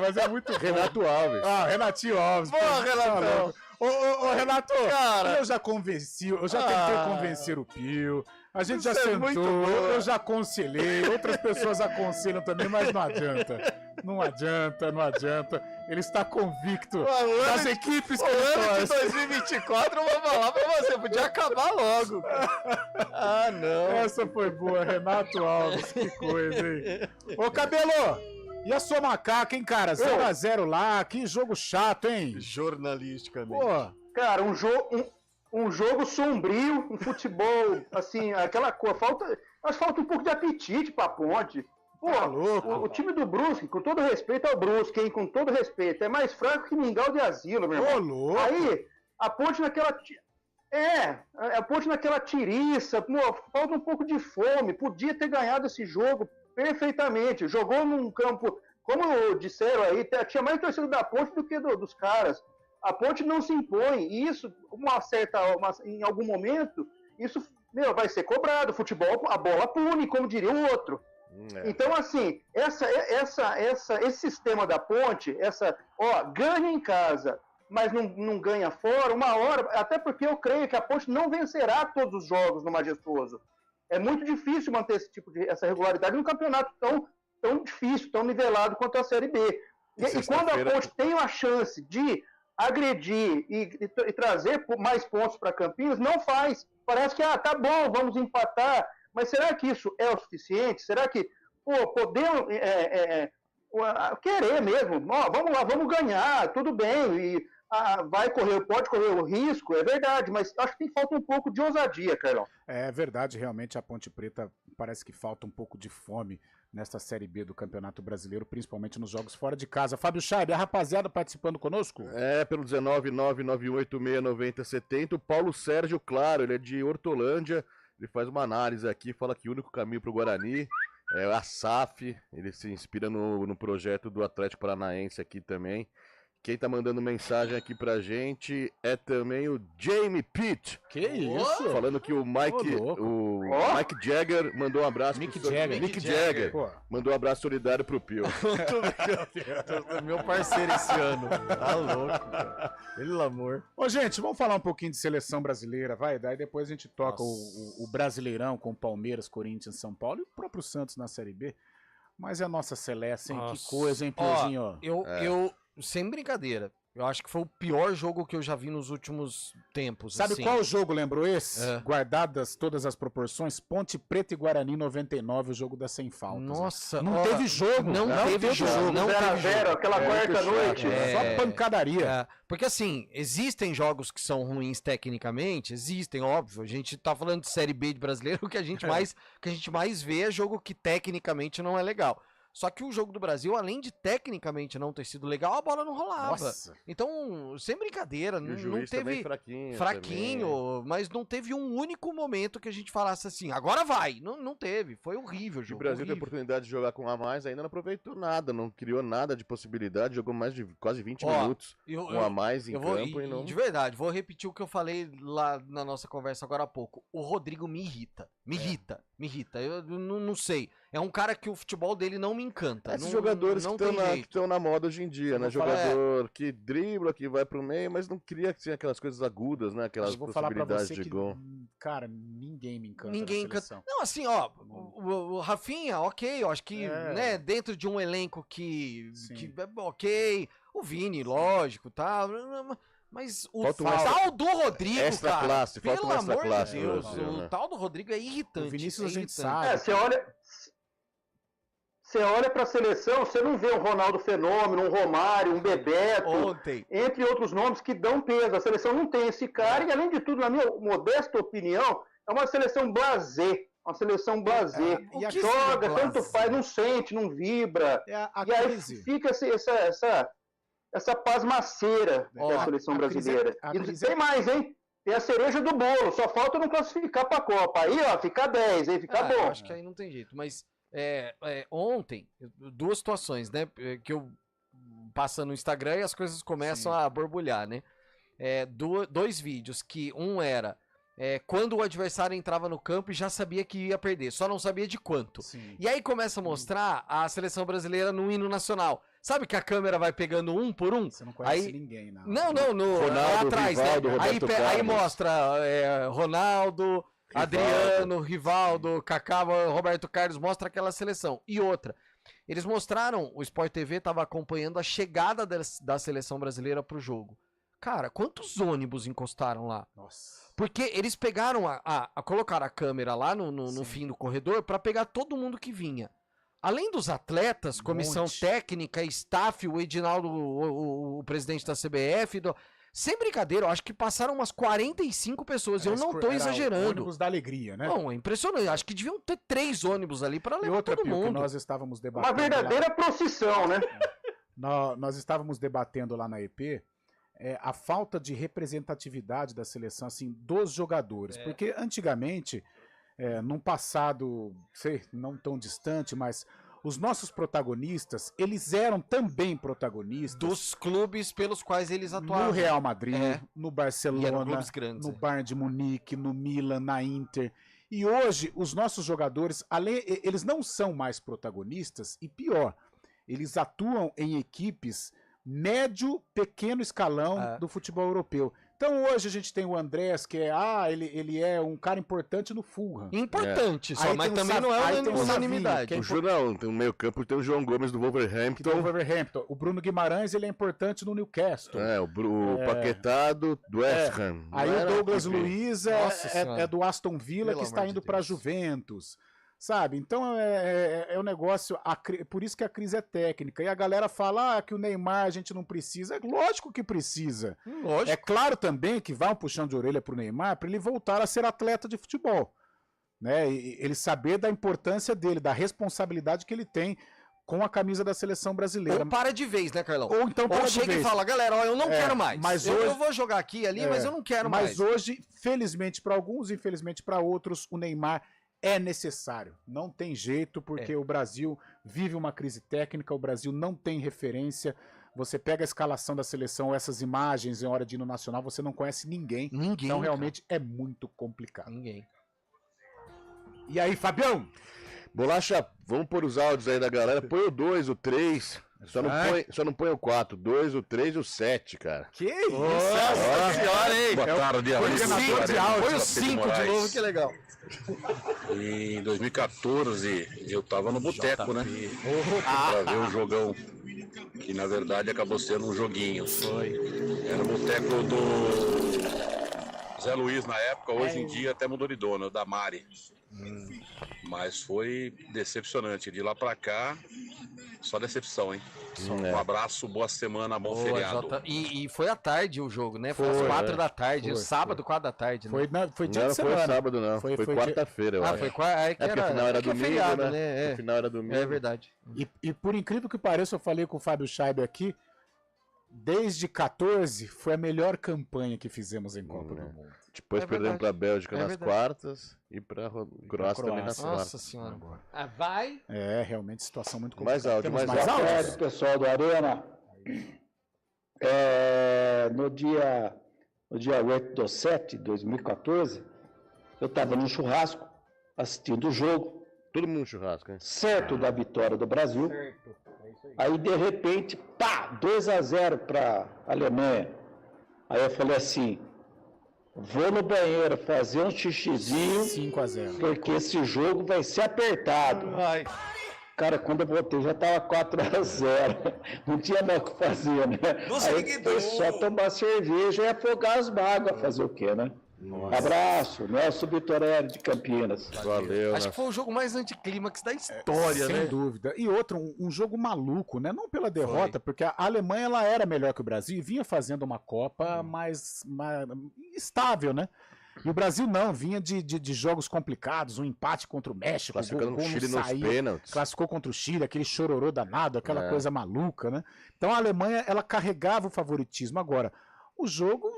Mas é muito Renato Alves. Renatinho Alves. Boa, Renatão. Ô, Renato, cara, eu já tentei convencer o Pio. A gente já Isso é sentou, muito bom. eu já aconselhei, outras pessoas aconselham também, mas não adianta. Não adianta. Ele está convicto das equipes que ele O ano de torce. 2024, eu vou falar pra você, podia acabar logo. Ah, não. Essa foi boa, Renato Alves, que coisa, hein? Ô, Cabelo, e a sua macaca, hein, cara? 0x0 lá, que jogo chato, hein? Jornalisticamente. Pô, Cara, um jogo sombrio, um futebol, assim, aquela coisa. Mas falta um pouco de apetite pra Ponte. Pô, o time do Brusque, com todo respeito ao Brusque, hein, com todo respeito, é mais fraco que mingau de asilo, meu irmão. Ô, louco. Aí, a Ponte naquela... a Ponte naquela tiriça, pô, falta um pouco de fome, podia ter ganhado esse jogo perfeitamente. Jogou num campo, como disseram aí, tinha mais torcida da Ponte do que dos caras. A Ponte não se impõe, e isso, em algum momento, isso, vai ser cobrado. Futebol, a bola pune, como diria o outro. Então, assim, esse sistema da Ponte, ganha em casa, mas não ganha fora, uma hora, até porque eu creio que a Ponte não vencerá todos os jogos no Majestoso. É muito difícil manter essa regularidade num campeonato tão difícil, tão nivelado quanto a Série B. E quando a Ponte tem a chance de agredir e trazer mais pontos para Campinas, não faz. Parece que, tá bom, vamos empatar, mas será que isso é o suficiente? Será que, podemos querer mesmo? Vamos lá, vamos ganhar, tudo bem, e pode correr o risco, é verdade, mas acho que falta um pouco de ousadia, Carlão. É verdade, realmente a Ponte Preta parece que falta um pouco de fome nesta Série B do Campeonato Brasileiro, principalmente nos jogos fora de casa. Fábio Scheibe, a rapaziada participando conosco? Pelo 19991869070, o Paulo Sérgio, claro, ele é de Hortolândia, ele faz uma análise aqui, fala que o único caminho para o Guarani é a SAF, ele se inspira no projeto do Atlético Paranaense aqui também. Quem tá mandando mensagem aqui pra gente é também o Jamie Pitt. Que isso? Falando que o Mike Jagger mandou um abraço Mick pro Jagger. Mick Jagger. Mandou um abraço solidário pro Pio. Meu parceiro esse ano. Tá louco, cara. Pelo amor. Ô, gente, vamos falar um pouquinho de seleção brasileira, vai? Daí depois a gente toca o Brasileirão com Palmeiras, Corinthians, São Paulo e o próprio Santos na Série B. Mas é a nossa Celeste, hein? Que coisa, hein, Piozinho? Eu sem brincadeira, eu acho que foi o pior jogo que eu já vi nos últimos tempos. Sabe assim. qual jogo lembrou esse? Guardadas todas as proporções, Ponte Preta e Guarani 99, o jogo das 100 faltas. Nossa, não teve jogo. Não teve jogo. Não teve 0x0, aquela quarta-noite. Só pancadaria. Porque assim, existem jogos que são ruins tecnicamente, existem, óbvio. A gente tá falando de Série B de brasileiro, o que a gente mais vê é jogo que tecnicamente não é legal. Só que o jogo do Brasil, além de tecnicamente não ter sido legal, a bola não rolava. Nossa. Então, sem brincadeira, não teve fraquinho, mas não teve um único momento que a gente falasse assim, agora vai. Não teve, foi horrível o jogo. O Brasil teve a oportunidade de jogar com a mais, ainda não aproveitou nada, não criou nada de possibilidade, jogou mais de quase 20 minutos com a mais em campo. De verdade, vou repetir o que eu falei lá na nossa conversa agora há pouco. O Rodrigo me irrita. Me irrita. Eu não sei. É um cara que o futebol dele não me encanta. Esses jogadores que estão na moda hoje em dia, né? Jogador que dribla, que vai pro meio, mas não cria assim, aquelas coisas agudas, né? Aquelas possibilidades de gol. Cara, ninguém me encanta. Ninguém encanta. Não, assim, o Rafinha, ok, eu acho que, né, dentro de um elenco que ok, o Vini, lógico, tá. Mas o tal do Rodrigo, extra cara, classe, pelo amor de Deus, né? o tal do Rodrigo é irritante. O Vinícius a gente sabe. Você olha para a seleção, você não vê um Ronaldo Fenômeno, um Romário, um Bebeto, entre outros nomes que dão peso. A seleção não tem esse cara e, além de tudo, na minha modesta opinião, é uma seleção blasé. Uma seleção blasé. Joga, tanto faz, não sente, não vibra. E aí fica essa pasmaceira da seleção brasileira. E tem mais, hein? Tem a cereja do bolo, só falta não classificar pra Copa. Aí, fica 10, aí fica bom. Acho que aí não tem jeito, mas ontem, duas situações, né, que eu passo no Instagram e as coisas começam a borbulhar, né? Dois vídeos, que um era quando o adversário entrava no campo e já sabia que ia perder, só não sabia de quanto. E aí começa a mostrar a seleção brasileira no hino nacional. Sabe que a câmera vai pegando um por um? Você não conhece ninguém, não. Não, Ronaldo, lá atrás, Rivaldo, né? Aí mostra Ronaldo, Adriano, Rivaldo, Kaká, Roberto Carlos, mostra aquela seleção. E outra, eles mostraram, o Sport TV estava acompanhando a chegada da seleção brasileira pro jogo. Cara, quantos ônibus encostaram lá? Nossa. Porque eles pegaram, colocaram a câmera lá no fim do corredor para pegar todo mundo que vinha. Além dos atletas, comissão técnica, staff, o Edinaldo, o presidente da CBF, sem brincadeira, eu acho que passaram umas 45 pessoas, eu não tô exagerando. O ônibus da alegria, né? Não, é impressionante, acho que deviam ter 3 ônibus ali para levar todo mundo. Que nós estávamos debatendo. Uma verdadeira procissão, né? Nós estávamos debatendo lá na EP a falta de representatividade da seleção, assim, dos jogadores. Porque antigamente, num passado, não tão distante, mas os nossos protagonistas, eles eram também protagonistas dos clubes pelos quais eles atuavam. No Real Madrid, no Barcelona, grandes, no Bayern de Munique, no Milan, na Inter. E hoje, os nossos jogadores, eles não são mais protagonistas, e pior, eles atuam em equipes médio, pequeno escalão do futebol europeu. Então hoje a gente tem o Andrés, que ele é um cara importante no Fulham. Importante, só, mas também não é unanimidade. No meio campo tem o João Gomes do Wolverhampton. O Bruno Guimarães, ele é importante no Newcastle. O Paquetá do West Ham. Aí o Douglas Luiz é do Aston Villa, que está indo para a Juventus. Sabe? Então é um negócio, por isso que a crise é técnica. E a galera fala que o Neymar a gente não precisa. É lógico que precisa. Lógico. É claro também que vai um puxão de orelha pro Neymar para ele voltar a ser atleta de futebol. Né? E ele saber da importância dele, da responsabilidade que ele tem com a camisa da seleção brasileira. Ou para de vez, né, Carlão? Ou então para de chega vez. E fala, galera, eu não quero mais. Mas eu vou jogar aqui ali, mas eu não quero mais. Mas hoje, felizmente para alguns, infelizmente para outros, o Neymar é necessário, não tem jeito, porque o Brasil vive uma crise técnica, o Brasil não tem referência. Você pega a escalação da seleção, essas imagens em hora de hino nacional, você não conhece ninguém. Então realmente é muito complicado. Ninguém. E aí, Fabião? Bolacha, vamos pôr os áudios aí da galera. Põe o 2, o 3. Só não põe o 4, 2, o 3 e o 7, cara. Que isso? Nossa senhora, hein? Boa tarde, Põe o 5 de novo, que legal. Em 2014, eu tava no boteco, né? Pra ver o jogão. Que na verdade acabou sendo um joguinho. Era o boteco do Zé Luiz na época, hoje em dia até mudou de dono, da Mari. Mas foi decepcionante. De lá pra cá, só decepção, hein? Um abraço, boa semana, bom feriado. E foi à tarde o jogo, né? Foi às 4 da tarde, sábado, 4 da tarde. Né? Foi dia de semana. Não foi sábado, não. Foi quarta-feira, eu acho. Foi quarta. Porque afinal era domingo, feriado, né? Afinal era domingo. É verdade. E por incrível que pareça, eu falei com o Fábio Scheiber aqui, desde 14 foi a melhor campanha que fizemos em Copa do Mundo. Depois perdemos pra Bélgica nas quartas e pra Croácia também nas quartas. Nossa senhora. Vai? Realmente situação muito complicada. Mais áudio. Boa tarde, pessoal do Arena. No dia 8/7 de 2014, eu estava num churrasco, assistindo o jogo. Todo mundo no churrasco, hein? Certo da vitória do Brasil. Aí, de repente, 2-0 para a Alemanha. Aí eu falei assim, vou no banheiro fazer um xixizinho, 5-0. porque esse jogo vai ser apertado. Cara, quando eu voltei já tava 4-0. Não tinha mais o que fazer, né? Aí foi só tomar cerveja e afogar as mágoas. Fazer o quê, né? Nossa. Abraço, Nelson Vitorelli de Campinas. Valeu. Acho que foi o jogo mais anticlímax da história, né? Sem dúvida. E outro, um jogo maluco, né? Não pela derrota, porque a Alemanha ela era melhor que o Brasil e vinha fazendo uma Copa mais estável, né? E o Brasil não, vinha de jogos complicados, um empate contra o México, classificando o Chile nos pênaltis. Classificou contra o Chile, aquele chororô danado, aquela coisa maluca, né? Então a Alemanha, ela carregava o favoritismo. Agora, o jogo,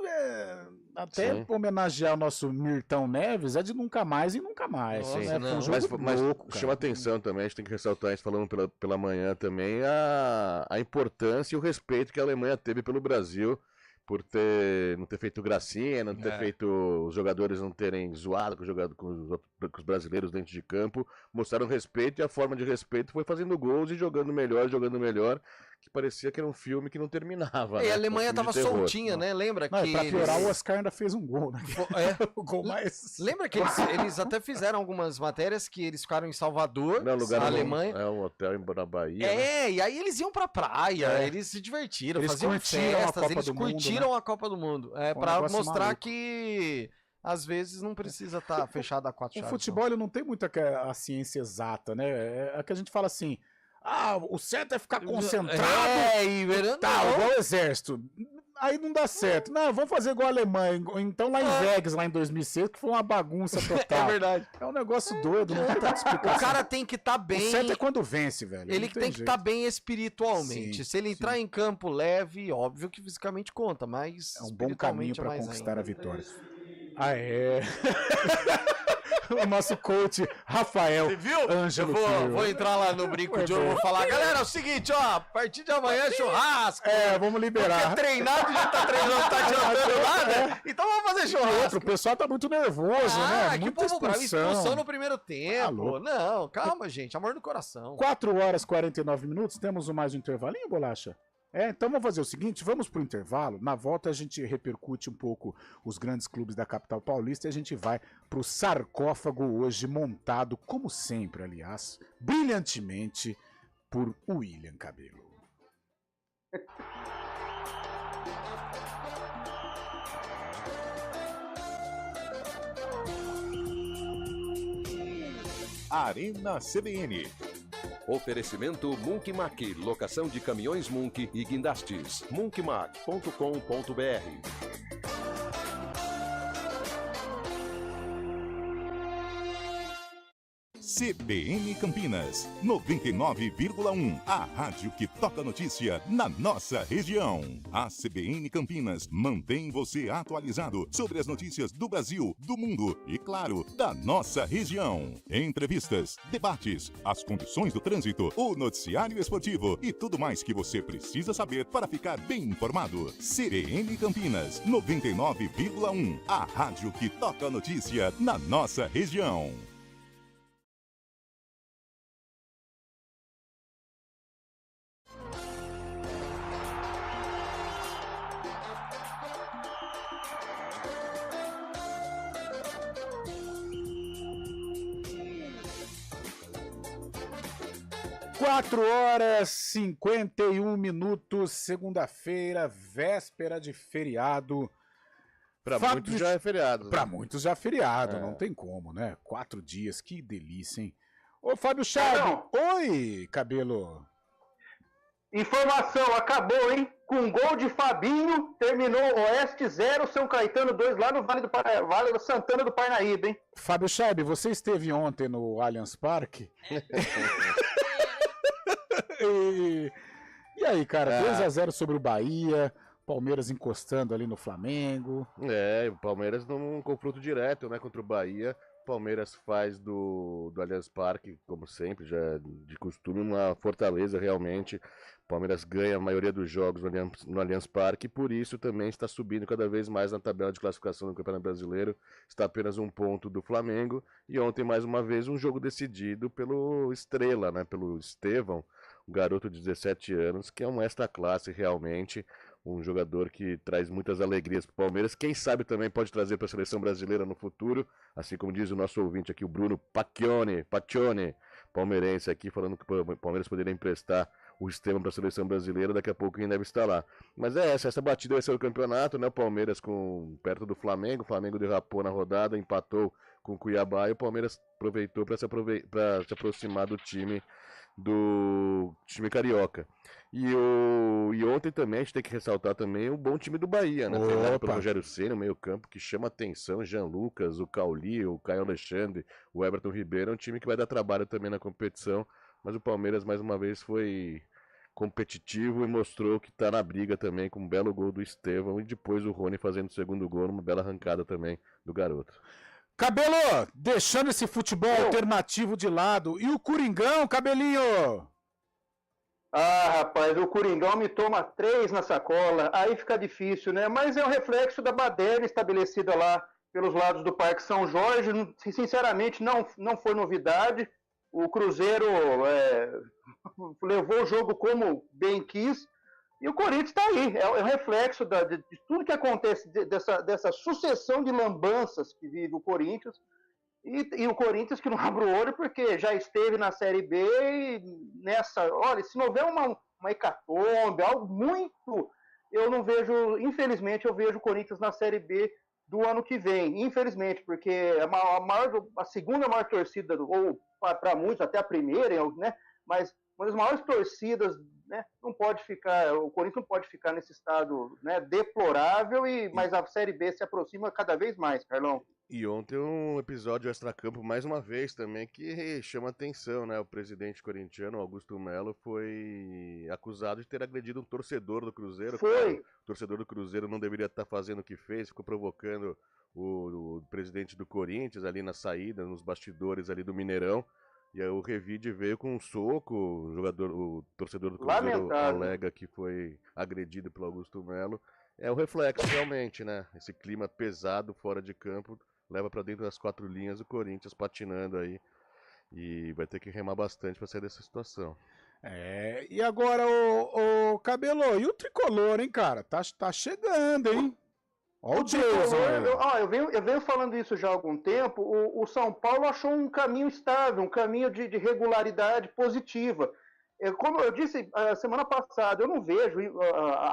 até homenagear o nosso Mirtão Neves, é de nunca mais e nunca mais. Sim. Né? Foi um jogo louco, chama atenção também, a gente tem que ressaltar isso falando pela manhã também, a importância e o respeito que a Alemanha teve pelo Brasil, por não ter feito gracinha, não ter feito os jogadores não terem zoado com os brasileiros dentro de campo, mostraram respeito e a forma de respeito foi fazendo gols e jogando melhor, que parecia que era um filme que não terminava. E né? a Alemanha tava soltinha, né? Lembra Não, que... pra piorar, o Oscar ainda fez um gol, né? O gol mais... Lembra que eles até fizeram algumas matérias que eles ficaram em Salvador, Não, lugar na Alemanha. É um hotel na Bahia. né? E aí eles iam pra praia, eles se divertiram, Eles faziam curtiram a festas, Copa eles do Mundo, curtiram né? a Copa do Mundo. Um Pra negócio mostrar maluco. que às vezes não precisa estar fechado a quatro O chaves. futebol ele não tem muita a ciência exata, né? É que a gente fala assim, o certo é ficar concentrado e tal, igual o exército. Aí não dá certo. Não, vamos fazer igual a Alemanha. Então lá em Vegas, lá em 2006, que foi uma bagunça total. É verdade. É um negócio doido, não tem tanta explicação. O cara tem que estar bem. O certo é quando vence, velho. Ele não tem que jeito. estar bem espiritualmente. Sim, Se ele entrar em campo leve, óbvio que fisicamente conta, mas É um bom caminho espiritualmente é para mais conquistar ainda. a vitória. O nosso coach Rafael Você viu? Ângelo Eu Filho. vou entrar lá no Brinco de Ouro, vou falar, galera, é o seguinte, ó, a partir de amanhã é churrasco. Vamos liberar. Porque treinado já tá treinando, tá adiantando lá, né? Então vamos fazer E outro, churrasco. o pessoal tá muito nervoso, né? Que Muita povo bravo, expulsão no primeiro tempo. louco. Não, calma, gente, amor no coração. 4 horas e 49 minutos, temos mais um intervalinho, Bolacha? Então vamos fazer o seguinte, vamos pro intervalo, na volta a gente repercute um pouco os grandes clubes da capital paulista e a gente vai pro sarcófago hoje montado, como sempre, aliás, brilhantemente por William Cabelo. Arena CBN. Oferecimento Munk Mac, locação de caminhões Munk e guindastes. munkmac.com.br. CBN Campinas, 99,1. A rádio que toca notícia na nossa região. A CBN Campinas mantém você atualizado sobre as notícias do Brasil, do mundo e, claro, da nossa região. Entrevistas, debates, as condições do trânsito, o noticiário esportivo e tudo mais que você precisa saber para ficar bem informado. CBN Campinas, 99,1. A rádio que toca notícia na nossa região. Quatro horas e 51 minutos, segunda-feira, véspera de feriado. Pra muitos já é feriado. Pra muitos já é feriado, não tem como, né? 4 dias, que delícia, hein? Ô, Fábio Chave, oi, Cabelo. Informação, acabou, hein? Com gol de Fabinho, terminou Oeste 0, São Caetano 2, lá no Vale do Santana do Parnaíba, hein? Fábio Chave, você esteve ontem no Allianz Parque? E aí, cara, 2-0 sobre o Bahia, Palmeiras encostando ali no Flamengo. O Palmeiras num confronto direto, né, contra o Bahia. Palmeiras faz do Allianz Parque, como sempre, já de costume, uma fortaleza realmente. Palmeiras ganha a maioria dos jogos no Allianz Parque e por isso também está subindo cada vez mais na tabela de classificação do Campeonato Brasileiro. Está apenas 1 ponto do Flamengo e ontem, mais uma vez, um jogo decidido pelo Estrela, né, pelo Estevão, um garoto de 17 anos, que é um extra classe realmente. Um jogador que traz muitas alegrias para o Palmeiras. Quem sabe também pode trazer para a seleção brasileira no futuro. Assim como diz o nosso ouvinte aqui, o Bruno Pacchione, palmeirense aqui, falando que o Palmeiras poderia emprestar o Estevam para a seleção brasileira. Daqui a pouco quem deve estar lá. Mas essa batida vai ser o campeonato, né? O Palmeiras perto do Flamengo. O Flamengo derrapou na rodada, empatou com o Cuiabá. E o Palmeiras aproveitou para se aproximar do time carioca. E ontem também a gente tem que ressaltar também o bom time do Bahia, né? Treinado pelo Rogério Ceni, meio campo que chama atenção, Jean Lucas, o Cauli, o Caio Alexandre, o Everton Ribeiro, é um time que vai dar trabalho também na competição, mas o Palmeiras mais uma vez foi competitivo e mostrou que tá na briga também, com um belo gol do Estevão e depois o Rony fazendo o segundo gol, uma bela arrancada também do garoto. Cabelo, deixando esse futebol alternativo de lado, e o Coringão, Cabelinho? Rapaz, o Coringão me toma 3 na sacola, aí fica difícil, né? Mas é um reflexo da baderna estabelecida lá pelos lados do Parque São Jorge. Sinceramente, não foi novidade. O Cruzeiro levou o jogo como bem quis, e o Corinthians está aí. É o reflexo de tudo que acontece, dessa sucessão de lambanças que vive o Corinthians. E o Corinthians que não abre o olho porque já esteve na Série B e olha, se não houver uma hecatombe, algo muito, eu não vejo, infelizmente, eu vejo o Corinthians na Série B do ano que vem, infelizmente, porque a segunda maior torcida, ou para muitos, até a primeira, né, mas uma das maiores torcidas, né, o Corinthians não pode ficar nesse estado, né, deplorável, mas a Série B se aproxima cada vez mais, Carlão. E ontem um episódio extracampo, mais uma vez também, que chama atenção, né? O presidente corintiano, Augusto Melo, foi acusado de ter agredido um torcedor do Cruzeiro. Foi! O torcedor do Cruzeiro não deveria estar fazendo o que fez, ficou provocando o presidente do Corinthians ali na saída, nos bastidores ali do Mineirão. E aí o Revide veio com um soco, o torcedor do Cruzeiro alega que foi agredido pelo Augusto Melo. É o reflexo, realmente, né? Esse clima pesado fora de campo leva pra dentro das 4 linhas o Corinthians patinando aí. E vai ter que remar bastante pra sair dessa situação. E agora, o Cabelo, e o Tricolor, hein, cara? Tá chegando, hein? Ó o Jason aí. Eu venho falando isso já há algum tempo. O São Paulo achou um caminho estável, um caminho de regularidade positiva. Como eu disse semana passada, eu não vejo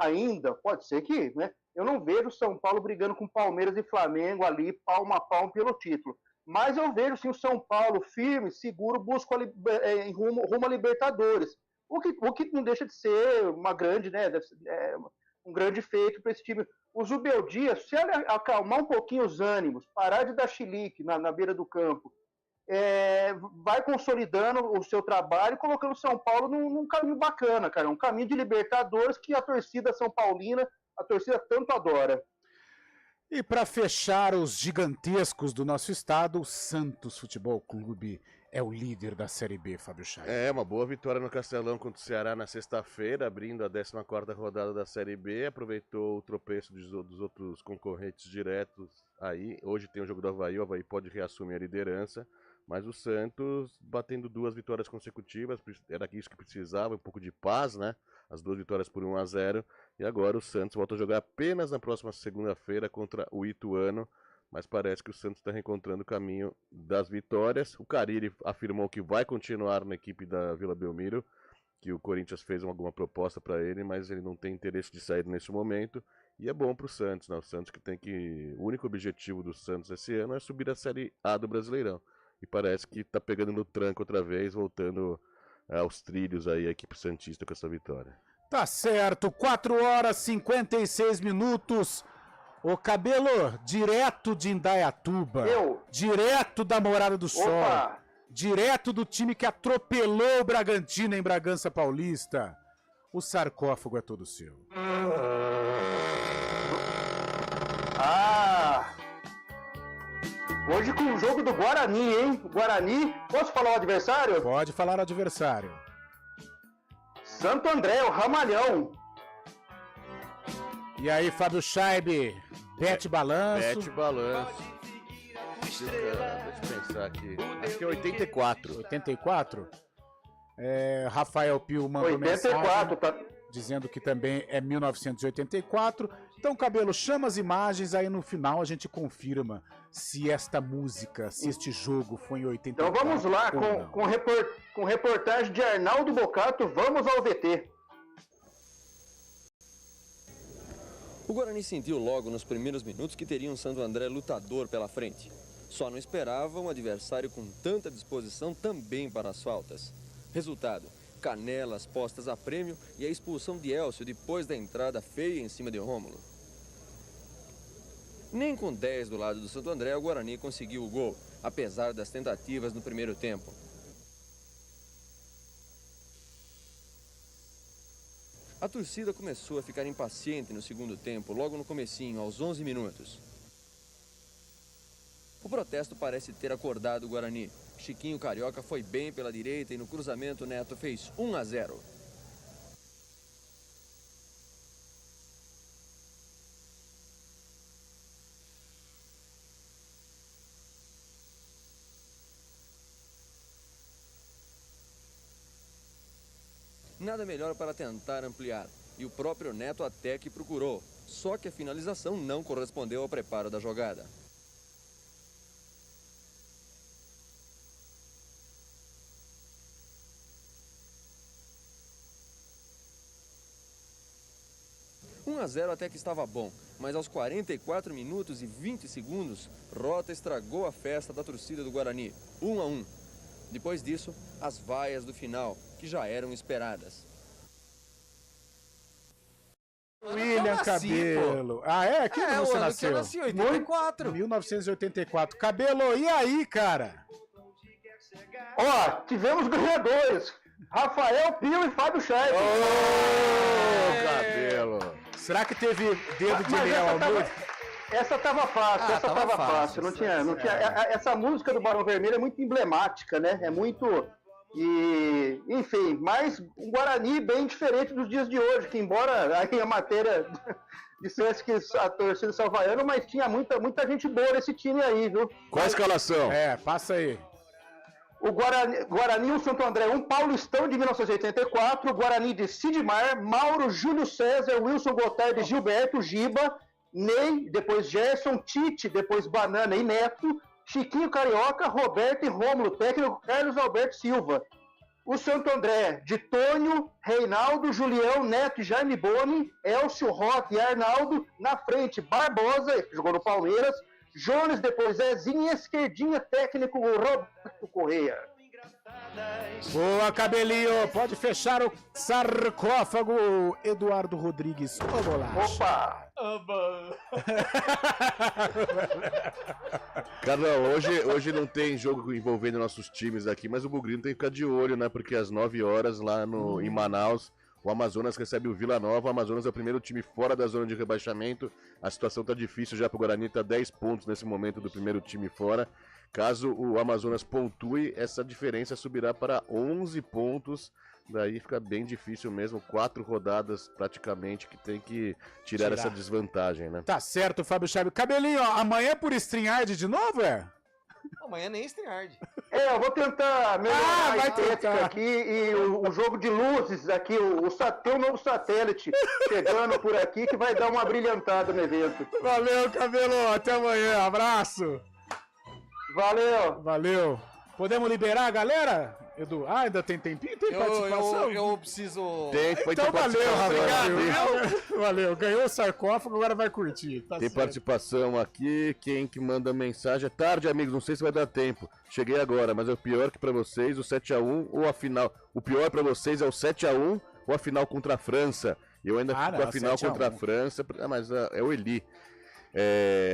ainda, pode ser que, né? Eu não vejo o São Paulo brigando com Palmeiras e Flamengo ali, palmo a palmo pelo título. Mas eu vejo sim o São Paulo firme, seguro, busca rumo a Libertadores. O que não deixa de ser uma grande, né? Um grande feito para esse time. O Zubeldia, se ele acalmar um pouquinho os ânimos, parar de dar chilique na beira do campo, vai consolidando o seu trabalho e colocando o São Paulo num caminho bacana, cara. Um caminho de Libertadores que a torcida São Paulina, a torcida tanto adora. E para fechar os gigantescos do nosso estado, o Santos Futebol Clube é o líder da Série B, Fábio Chay. Uma boa vitória no Castelão contra o Ceará na sexta-feira, abrindo a 14ª rodada da Série B, aproveitou o tropeço dos outros concorrentes diretos aí. Hoje tem o jogo do Avaí, o Avaí pode reassumir a liderança, mas o Santos batendo 2 vitórias consecutivas, era isso que precisava, um pouco de paz, né? As 2 vitórias por 1-0, e agora o Santos volta a jogar apenas na próxima segunda-feira contra o Ituano, mas parece que o Santos está reencontrando o caminho das vitórias. O Carille afirmou que vai continuar na equipe da Vila Belmiro, que o Corinthians fez alguma proposta para ele, mas ele não tem interesse de sair nesse momento, e é bom para o Santos, né? O Santos o único objetivo do Santos esse ano é subir a Série A do Brasileirão, e parece que está pegando no tranco outra vez, voltando aos trilhos aí a equipe santista com essa vitória. Tá certo, 4h56. Ô Cabelo, direto de Indaiatuba, direto da Morada do Sol, direto do time que atropelou o Bragantino em Bragança Paulista, o sarcófago é todo seu. Hoje com o jogo do Guarani, hein? Guarani, posso falar o adversário? Pode falar o adversário. Santo André, o Ramalhão. E aí, Fábio Scheibe, Bete Balanço. Bete Balanço. Deixa eu pensar aqui. Acho que é 84. 84? Rafael Pio mandou 84, mensagem dizendo que também é 1984. Então, Cabelo, chama as imagens, aí no final a gente confirma se esta música, se este jogo foi em 84. Então vamos lá, com reportagem de Arnaldo Bocato, vamos ao VT. O Guarani sentiu logo nos primeiros minutos que teria um Santo André lutador pela frente. Só não esperava um adversário com tanta disposição também para as faltas. Resultado, canelas postas a prêmio e a expulsão de Elcio depois da entrada feia em cima de Rômulo. Nem com 10 do lado do Santo André, o Guarani conseguiu o gol, apesar das tentativas no primeiro tempo. A torcida começou a ficar impaciente no segundo tempo, logo no comecinho, aos 11 minutos. O protesto parece ter acordado o Guarani. Chiquinho Carioca foi bem pela direita e no cruzamento Neto fez 1-0. Nada melhor para tentar ampliar. E o próprio Neto até que procurou. Só que a finalização não correspondeu ao preparo da jogada. Um 1-0 até que estava bom, mas aos 44 minutos e 20 segundos, Rota estragou a festa da torcida do Guarani, 1-1. Depois disso, as vaias do final, que já eram esperadas. William Cabelo. Ah, é? Que ano você nasceu? Eu nasci, 84. 1984. Cabelo, e aí, cara? Ó, tivemos ganhadores. Rafael Pio e Fábio Scheib. Ô, Cabelo. Será que teve dedo de leão ao mundo? Essa tava fácil, essa tava fácil. Não tinha. Essa música do Barão Vermelho é muito emblemática, né? É muito. E, enfim, mas um Guarani bem diferente dos dias de hoje, que embora aí a matéria dissesse que a torcida salvaiana, mas tinha muita gente boa nesse time aí, viu? Qual a escalação? Passa aí. O Guarani, o Santo André, um paulistão de 1984, o Guarani de Sidmar, Mauro, Júlio César, Wilson Gotardi, Gilberto, Giba, Ney, depois Gerson, Tite, depois Banana e Neto, Chiquinho Carioca, Roberto e Rômulo, técnico Carlos Alberto Silva. O Santo André de Tônio, Reinaldo, Julião, Neto e Jaime Boni, Elcio, Roque e Arnaldo, na frente Barbosa, que jogou no Palmeiras, Jones, depois Zezinho e esquerdinha, técnico Roberto Correia. Boa, Cabelinho. Pode fechar o sarcófago. Eduardo Rodrigues, o bolacha. Opa! Carlão, hoje não tem jogo envolvendo nossos times aqui, mas o Bugrino tem que ficar de olho, né? Porque às 9 horas lá em Manaus, o Amazonas recebe o Vila Nova. O Amazonas é o primeiro time fora da zona de rebaixamento. A situação tá difícil já pro Guarani, tá 10 pontos nesse momento do primeiro time fora. Caso o Amazonas pontue, essa diferença subirá para 11 pontos. Daí fica bem difícil mesmo, 4 rodadas praticamente que tem que tirar essa desvantagem, né? Tá certo, Fábio Scheib. Cabelinho, ó, amanhã é por StreamYard de novo, Amanhã nem StreamYard. Eu vou tentar melhorar a estética aqui e o jogo de luzes aqui, tem um novo satélite chegando por aqui que vai dar uma brilhantada no evento. Valeu, Cabelo, até amanhã, abraço. Valeu. Podemos liberar a galera, Edu? Ah, ainda tem tempinho? Tem participação? Eu preciso... Então valeu, Rafael. Valeu, ganhou o sarcófago, agora vai curtir. Tá tem certo. participação aqui, quem que manda mensagem é tarde, amigos, não sei se vai dar tempo. Cheguei agora, mas é o pior que pra vocês, o 7-1 ou a final. O pior pra vocês é o 7-1 ou a final contra a França. Eu ainda fico com a final contra a França, mas é o Eli.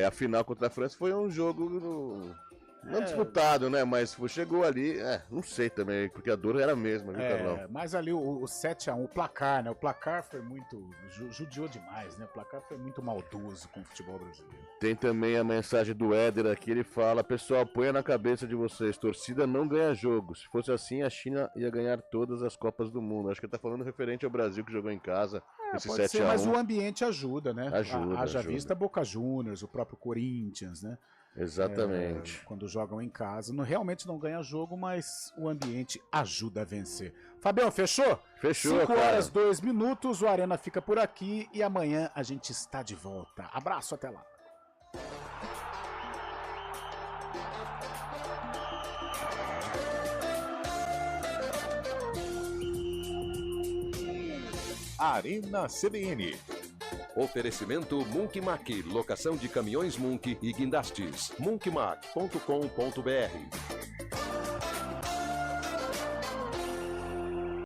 A final contra a França foi um jogo... Não disputado, né? Mas chegou ali, não sei também, porque a dor era a mesma, viu, Carlão? Mas ali o 7-1, o placar, né? O placar foi muito. Judiou demais, né? O placar foi muito maldoso com o futebol brasileiro. Tem também a mensagem do Éder aqui, ele fala: pessoal, ponha na cabeça de vocês, torcida não ganha jogo. Se fosse assim, a China ia ganhar todas as Copas do Mundo. Acho que ele tá falando referente ao Brasil que jogou em casa. Esse pode 7-1. ser, mas o ambiente ajuda, né? Ajuda. Haja vista Boca Juniors, o próprio Corinthians, né? Exatamente. Quando jogam em casa, realmente não ganha jogo, mas o ambiente ajuda a vencer. Fabião, fechou? Fechou, 5 horas, 2 minutos, o Arena fica por aqui e amanhã a gente está de volta. Abraço, até lá. Arena CBN. Oferecimento Munk Mac, locação de caminhões Munk e guindastes. munkmac.com.br